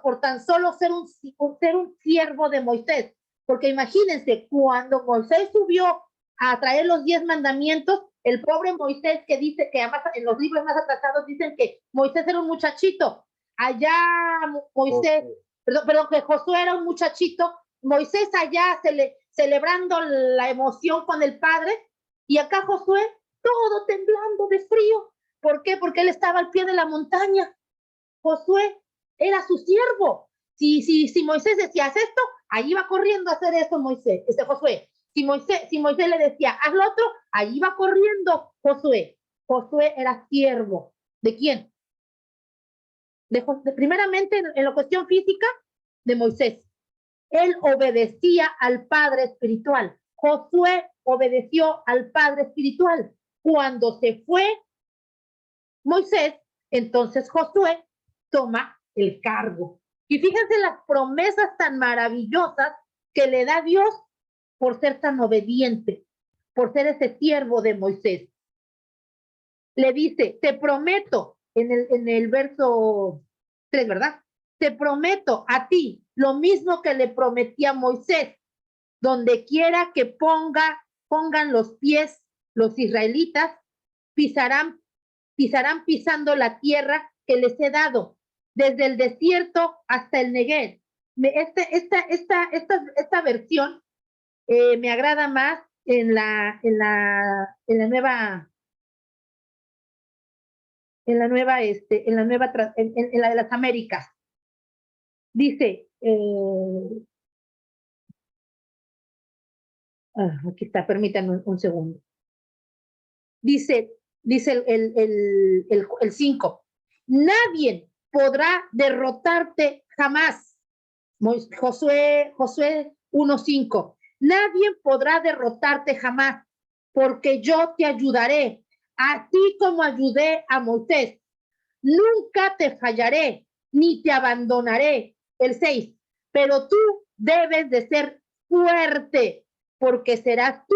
por tan solo ser un siervo de Moisés. Porque imagínense, cuando Moisés subió a traer los 10 mandamientos, el pobre Moisés, que dice que además en los libros más atrasados dicen que Moisés era un muchachito. Allá Moisés, perdón, que Josué era un muchachito. Moisés allá celebrando la emoción con el padre, y acá Josué todo temblando de frío. ¿Por qué? Porque él estaba al pie de la montaña. Josué era su siervo. Si Moisés decía, haz esto, ahí va corriendo a hacer eso Josué. Si Moisés le decía, haz lo otro, ahí va corriendo Josué. Josué era siervo. ¿De quién? Primeramente, en la cuestión física, de Moisés. Él obedecía al Padre espiritual. Josué obedeció al Padre espiritual. Cuando se fue Moisés, entonces Josué toma el cargo. Y fíjense las promesas tan maravillosas que le da Dios por ser tan obediente, por ser ese siervo de Moisés. Le dice, te prometo, en el verso 3, ¿verdad? Te prometo a ti lo mismo que le prometí a Moisés, donde quiera que pongan los pies los israelitas, pisarán pisando la tierra que les he dado, desde el desierto hasta el Negev. Esta versión me agrada más en la nueva en la de las Américas. Dice, aquí está, permítanme un segundo. Dice el 5, nadie podrá derrotarte jamás. Josué 1:5, nadie podrá derrotarte jamás, porque yo te ayudaré, así como ayudé a Moisés. Nunca te fallaré, ni te abandonaré. El 6, pero tú debes de ser fuerte, porque serás tú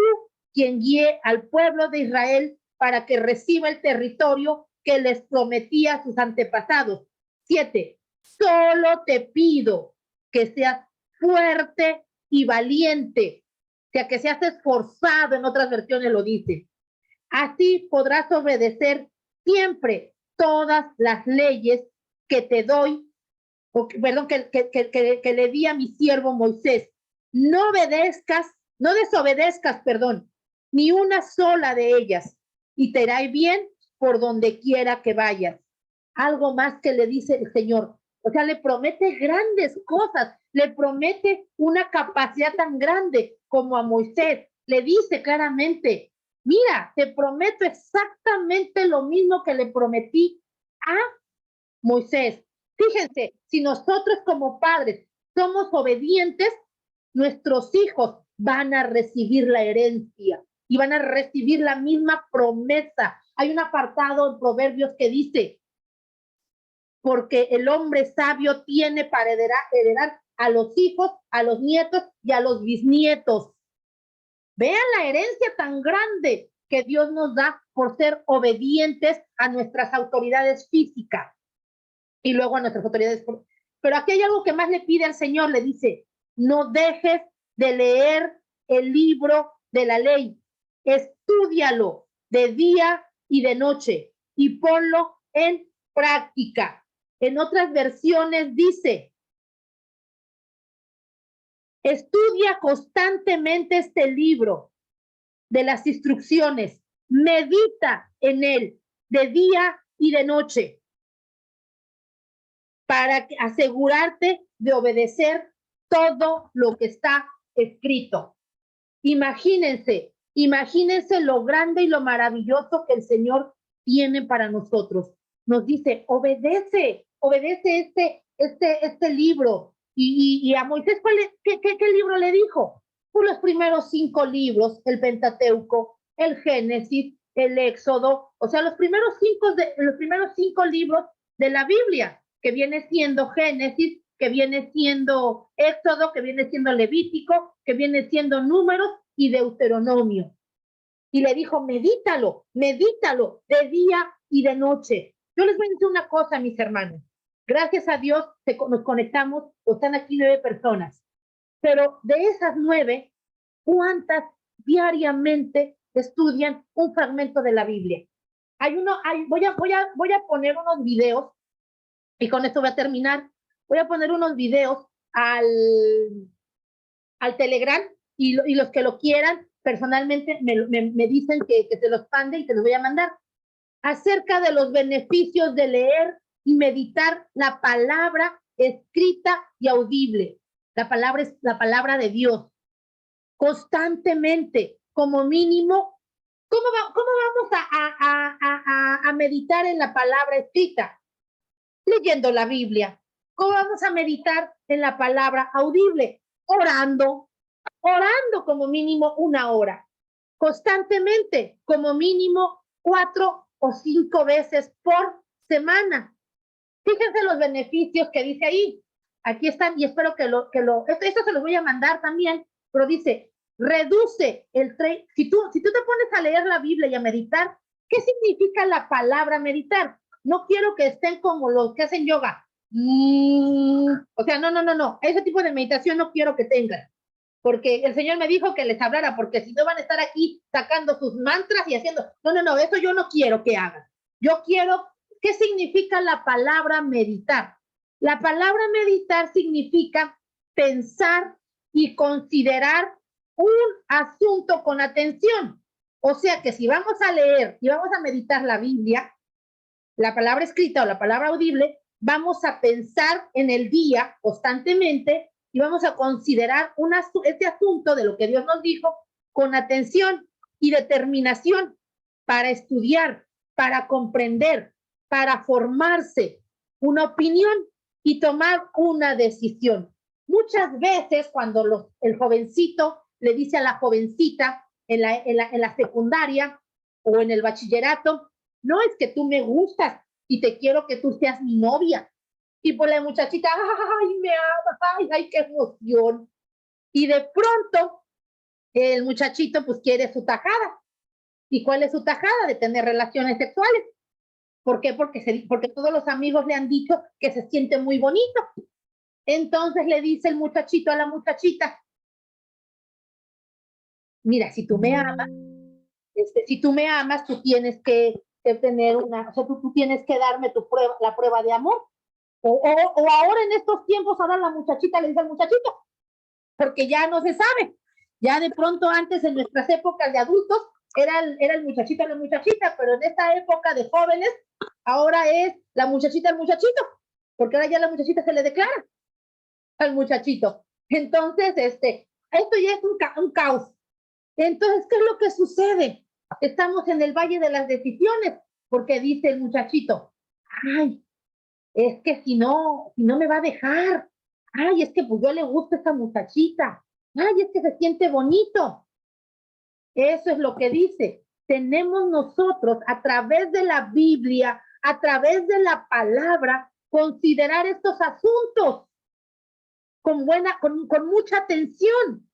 quien guíe al pueblo de Israel para que reciba el territorio que les prometía a sus antepasados. 7, solo te pido que seas fuerte y valiente, o sea, que seas esforzado, en otras versiones lo dice. Así podrás obedecer siempre todas las leyes que te doy, que le di a mi siervo Moisés. No desobedezcas, ni una sola de ellas, y te irá bien por donde quiera que vayas. Algo más que le dice el Señor. O sea, le promete grandes cosas, le promete una capacidad tan grande como a Moisés, le dice claramente, mira, te prometo exactamente lo mismo que le prometí a Moisés. Fíjense, si nosotros como padres somos obedientes, nuestros hijos van a recibir la herencia y van a recibir la misma promesa. Hay un apartado en Proverbios que dice, porque el hombre sabio tiene para heredar a los hijos, a los nietos y a los bisnietos. Vean la herencia tan grande que Dios nos da por ser obedientes a nuestras autoridades físicas y luego a nuestras autoridades. Pero aquí hay algo que más le pide al Señor, le dice, no dejes de leer el libro de la ley, estúdialo de día y de noche y ponlo en práctica. En otras versiones dice, estudia constantemente este libro de las instrucciones, medita en él de día y de noche para asegurarte de obedecer todo lo que está escrito. Imagínense lo grande y lo maravilloso que el Señor tiene para nosotros. Nos dice, obedece este libro. Y a Moisés, ¿qué libro le dijo? Pues los primeros 5 libros, el Pentateuco, el Génesis, el Éxodo, o sea, los primeros 5 libros de la Biblia, que viene siendo Génesis, que viene siendo Éxodo, que viene siendo Levítico, que viene siendo Números y Deuteronomio. Y le dijo, medítalo de día y de noche. Yo les voy a decir una cosa, mis hermanos. Gracias a Dios nos conectamos, o están aquí 9 personas. Pero de esas 9, ¿cuántas diariamente estudian un fragmento de la Biblia? Voy a poner unos videos, y con esto voy a terminar. Voy a poner unos videos al Telegram, y los que lo quieran, personalmente me dicen que se los mande y te los voy a mandar, acerca de los beneficios de leer y meditar la palabra escrita y audible. La palabra de Dios. Constantemente, como mínimo. ¿Cómo vamos a meditar en la palabra escrita? Leyendo la Biblia. ¿Cómo vamos a meditar en la palabra audible? Orando como mínimo 1 hora. Constantemente, como mínimo 4 o 5 veces por semana. Fíjense los beneficios que dice ahí. Aquí están, y espero esto se los voy a mandar también, pero dice, reduce el si tú te pones a leer la Biblia y a meditar, ¿qué significa la palabra meditar? No quiero que estén como los que hacen yoga. O sea, no. Ese tipo de meditación no quiero que tengan. Porque el Señor me dijo que les hablara, porque si no van a estar aquí sacando sus mantras y haciendo, no, eso yo no quiero que hagan. Yo quiero, ¿qué significa la palabra meditar? La palabra meditar significa pensar y considerar un asunto con atención. O sea que si vamos a leer y vamos a meditar la Biblia, la palabra escrita o la palabra audible, vamos a pensar en el día constantemente y vamos a considerar este asunto de lo que Dios nos dijo con atención y determinación para estudiar, para comprender, para formarse una opinión y tomar una decisión. Muchas veces cuando el jovencito le dice a la jovencita en la secundaria o en el bachillerato, no, es que tú me gustas y te quiero que tú seas mi novia. Y por la muchachita, ay, me ama, ay, qué emoción. Y de pronto, el muchachito pues quiere su tajada. ¿Y cuál es su tajada? De tener relaciones sexuales. ¿Por qué? Porque todos los amigos le han dicho que se siente muy bonito. Entonces le dice el muchachito a la muchachita, mira, si tú me amas, tú tienes que tener o sea, tú tienes que darme la prueba de amor. O ahora en estos tiempos, ahora la muchachita le dice al muchachito, porque ya no se sabe. Ya de pronto antes, en nuestras épocas de adultos, era el muchachito o la muchachita, pero en esta época de jóvenes, ahora es la muchachita al muchachito, porque ahora ya la muchachita se le declara al muchachito. Entonces, esto ya es un caos. Entonces, ¿qué es lo que sucede? Estamos en el valle de las decisiones, porque dice el muchachito, ay, es que si no me va a dejar, ay, es que pues yo le gusta a esa muchachita, ay, es que se siente bonito. Eso es lo que dice. Tenemos nosotros, a través de la Biblia, a través de la palabra, considerar estos asuntos con mucha atención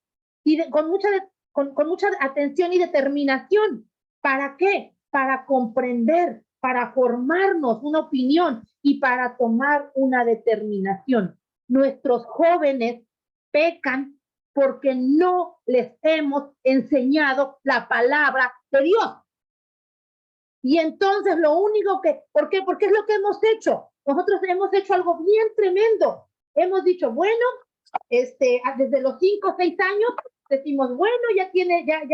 y con mucha atención y determinación. ¿Para qué? Para comprender, para formarnos una opinión y para tomar una determinación. Nuestros jóvenes pecan porque no les hemos enseñado la palabra de Dios. Y entonces lo único que, ¿por qué? Porque es lo que hemos hecho. Nosotros hemos hecho algo bien tremendo. Hemos dicho, bueno, desde los 5 o 6 años, decimos, bueno, ya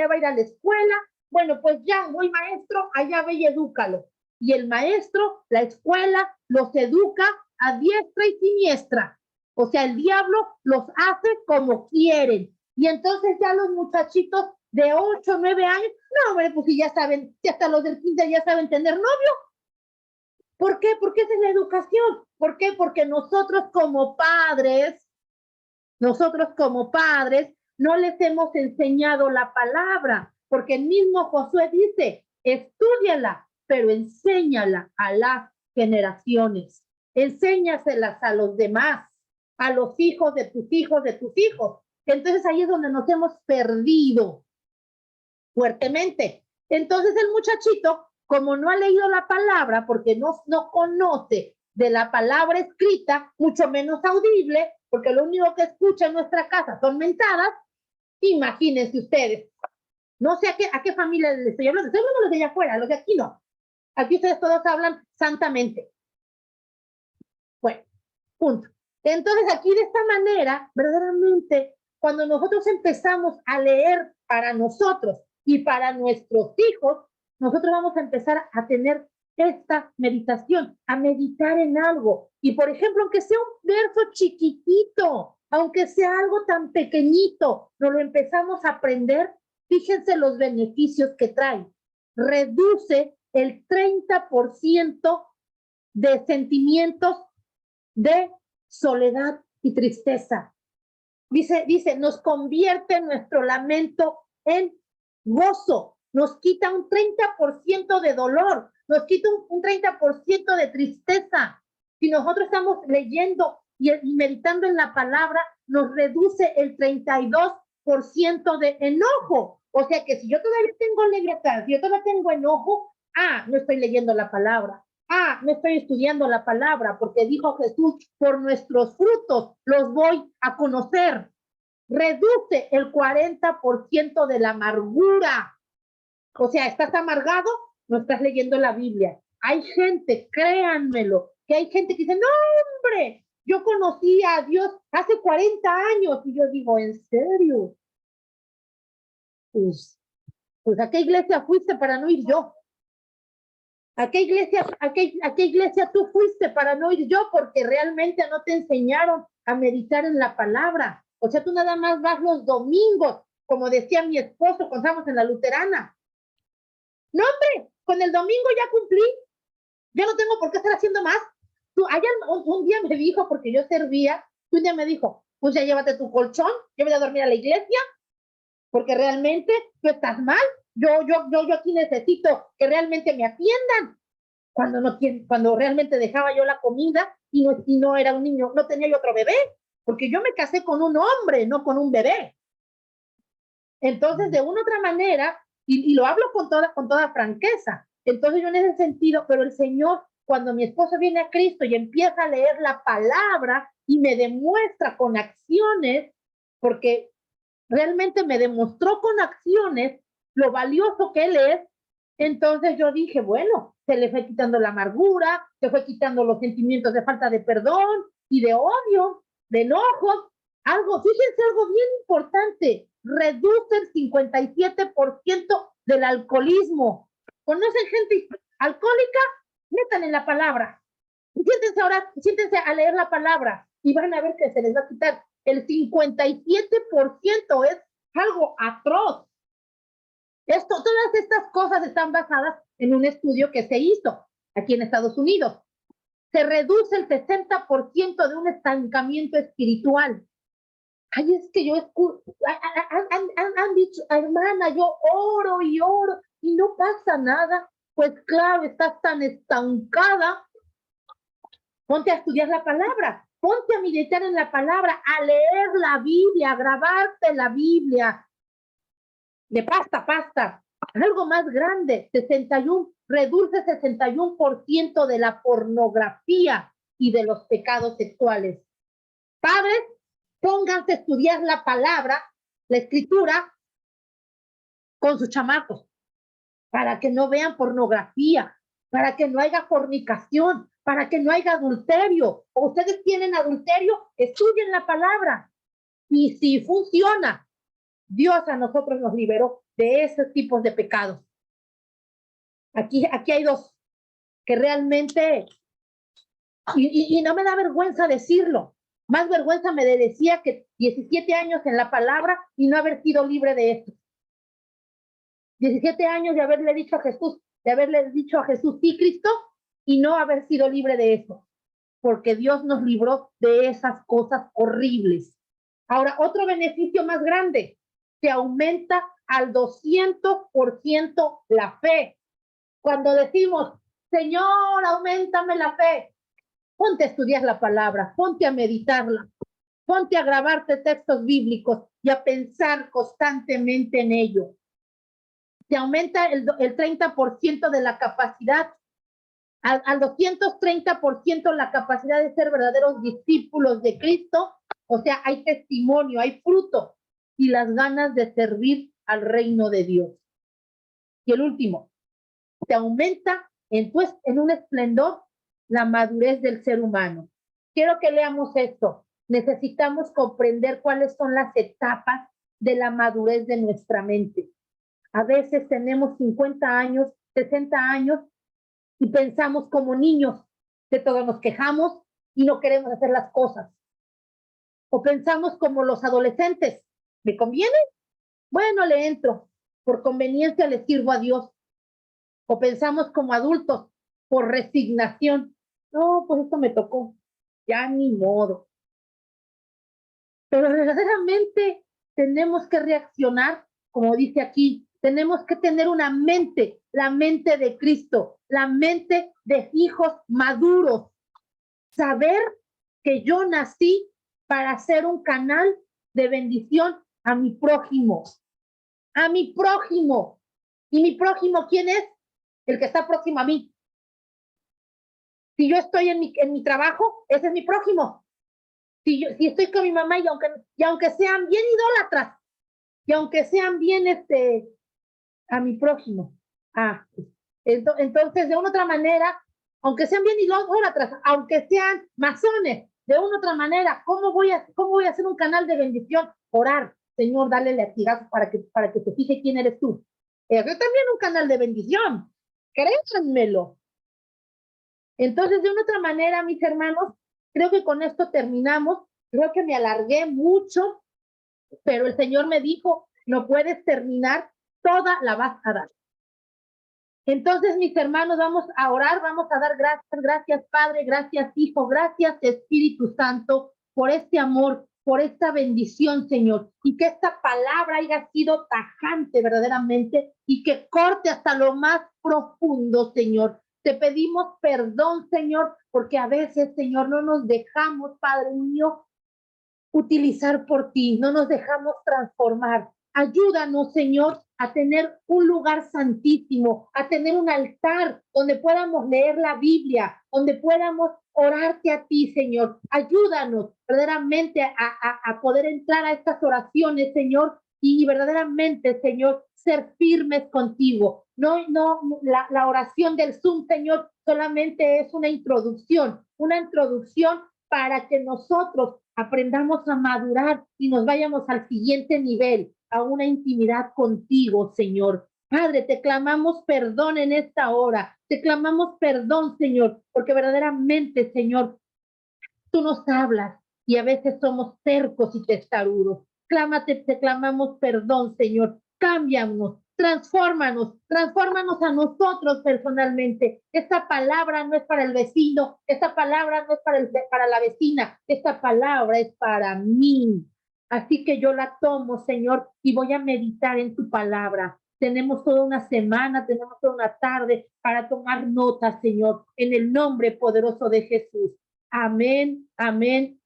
va a ir a la escuela, bueno, pues ya, voy maestro, allá ve y edúcalo. Y el maestro, la escuela, los educa a diestra y siniestra. O sea, el diablo los hace como quieren. Y entonces ya los muchachitos de 8 o 9 años, no, hombre, pues si ya saben, si hasta los del 15 ya saben tener novio. ¿Por qué? Porque esa es la educación. ¿Por qué? Porque nosotros como padres no les hemos enseñado la palabra, porque el mismo Josué dice, estúdiala, pero enséñala a las generaciones, enséñaselas a los demás, a los hijos de tus hijos, de tus hijos. Entonces ahí es donde nos hemos perdido fuertemente. Entonces el muchachito, como no ha leído la palabra, porque no conoce de la palabra escrita, mucho menos audible, porque lo único que escucha en nuestra casa son mentadas, imagínense ustedes. No sé a qué familia les estoy hablando de los de allá afuera, los de aquí no. Aquí ustedes todos hablan santamente. Bueno, punto. Entonces aquí de esta manera, verdaderamente, cuando nosotros empezamos a leer para nosotros y para nuestros hijos, nosotros vamos a empezar a tener esta meditación, a meditar en algo. Y por ejemplo, aunque sea un verso chiquitito, aunque sea algo tan pequeñito, nos lo empezamos a aprender, fíjense los beneficios que trae. Reduce el 30% de sentimientos de soledad y tristeza. Dice, nos convierte nuestro lamento en gozo, nos quita un 30% de dolor, nos quita un 30% de tristeza. Si nosotros estamos leyendo y meditando en la palabra, nos reduce el 32% de enojo. O sea que si yo todavía tengo alegría, si yo todavía tengo enojo, no estoy leyendo la palabra. No estoy estudiando la palabra, porque dijo Jesús, por nuestros frutos los voy a conocer. Reduce el 40% de la amargura. O sea, ¿estás amargado? No estás leyendo la Biblia. Hay gente, créanmelo, que hay gente que dice, no, hombre, yo conocí a Dios hace 40 años. Y yo digo, ¿en serio? Pues ¿a qué iglesia fuiste para no ir yo? ¿A qué iglesia tú fuiste para no ir yo? Porque realmente no te enseñaron a meditar en la palabra. O sea, tú nada más vas los domingos, como decía mi esposo cuando estábamos en la luterana. No, hombre, con el domingo ya cumplí. Yo no tengo por qué estar haciendo más. Un día me dijo, porque yo servía, un día me dijo, pues ya llévate tu colchón, yo voy a dormir a la iglesia, porque realmente tú estás mal. Yo aquí necesito que realmente me atiendan. Cuando realmente dejaba yo la comida y no era un niño, no tenía yo otro bebé, porque yo me casé con un hombre, no con un bebé. Entonces, de una u otra manera, y lo hablo con toda franqueza, entonces yo en ese sentido, pero el Señor, cuando mi esposo viene a Cristo y empieza a leer la palabra y me demuestra con acciones, porque realmente me demostró con acciones lo valioso que Él es, entonces yo dije, bueno, se le fue quitando la amargura, se fue quitando los sentimientos de falta de perdón y de odio, de enojo. Fíjense algo bien importante, reduce el 57% del alcoholismo. ¿Conocen gente alcohólica? Metan en la palabra. Siéntense a leer la palabra y van a ver que se les va a quitar. El 57% es algo atroz. Todas estas cosas están basadas en un estudio que se hizo aquí en Estados Unidos. Se reduce el 60% de un estancamiento espiritual. Ay, es que yo han dicho, hermana, yo oro y no pasa nada. Pues claro, estás tan estancada. Ponte a estudiar la palabra, ponte a meditar en la palabra, a leer la Biblia, a grabarte la Biblia. De pasta a pasta, algo más grande, reduce 61% de la pornografía y de los pecados sexuales. Padres, pónganse a estudiar la palabra, la escritura, con sus chamacos, para que no vean pornografía, para que no haya fornicación, para que no haya adulterio. O ustedes tienen adulterio, estudien la palabra. Y si funciona, Dios a nosotros nos liberó de esos tipos de pecados. Aquí hay dos que realmente, y no me da vergüenza decirlo, más vergüenza me decía que 17 años en la palabra y no haber sido libre de esto. 17 años de haberle dicho a Jesús, sí, Cristo, y no haber sido libre de eso, porque Dios nos libró de esas cosas horribles. Ahora, otro beneficio más grande, se aumenta al 200% la fe. Cuando decimos, Señor, auméntame la fe, ponte a estudiar la palabra, ponte a meditarla, ponte a grabarte textos bíblicos y a pensar constantemente en ello. Se aumenta el 30% de la capacidad, al 230% la capacidad de ser verdaderos discípulos de Cristo. O sea, hay testimonio, hay fruto y las ganas de servir al reino de Dios. Y el último, se aumenta en un esplendor la madurez del ser humano. Quiero que leamos esto. Necesitamos comprender cuáles son las etapas de la madurez de nuestra mente. A veces tenemos 50 años, 60 años y pensamos como niños, de todo nos quejamos y no queremos hacer las cosas. O pensamos como los adolescentes, ¿me conviene? Bueno, le entro, por conveniencia le sirvo a Dios. O pensamos como adultos, por resignación. No, pues esto me tocó, ya ni modo. Pero verdaderamente tenemos que reaccionar, como dice aquí, tenemos que tener una mente, la mente de Cristo, la mente de hijos maduros. Saber que yo nací para ser un canal de bendición a mi prójimo. A mi prójimo. ¿Y mi prójimo quién es? El que está próximo a mí. Si yo estoy en mi trabajo, ese es mi prójimo. Si estoy con mi mamá y aunque sean bien idólatras, y aunque sean bien a mi prójimo. Entonces, de una otra manera, aunque sean bien idólatras, aunque sean masones, de una otra manera, ¿cómo voy a hacer un canal de bendición? Orar, Señor, dale latigazos para que se fije quién eres tú. Eso es también un canal de bendición. Créanmelo. Entonces, de una otra manera, mis hermanos, creo que con esto terminamos. Creo que me alargué mucho, pero el Señor me dijo, no puedes terminar, toda la vas a dar. Entonces, mis hermanos, vamos a orar, vamos a dar gracias Padre, gracias Hijo, gracias Espíritu Santo, por este amor, por esta bendición, Señor, y que esta palabra haya sido tajante verdaderamente y que corte hasta lo más profundo, Señor. Te pedimos perdón, Señor, porque a veces, Señor, no nos dejamos, Padre mío, utilizar por ti, no nos dejamos transformar. Ayúdanos, Señor, a tener un lugar santísimo, a tener un altar donde podamos leer la Biblia, donde podamos orarte a ti, Señor. Ayúdanos verdaderamente a poder entrar a estas oraciones, Señor, y verdaderamente, Señor, ser firmes contigo. No, la oración del Zoom, Señor, solamente es una introducción para que nosotros aprendamos a madurar y nos vayamos al siguiente nivel, a una intimidad contigo, Señor. Padre, te clamamos perdón en esta hora. Te clamamos perdón, Señor, porque verdaderamente, Señor, tú nos hablas y a veces somos tercos y testarudos. Te clamamos perdón, Señor. Cámbianos, transfórmanos a nosotros personalmente. Esta palabra no es para el vecino, esta palabra no es para la vecina, esta palabra es para mí. Así que yo la tomo, Señor, y voy a meditar en tu palabra. Tenemos toda una semana, tenemos toda una tarde para tomar nota, Señor, en el nombre poderoso de Jesús. Amén, amén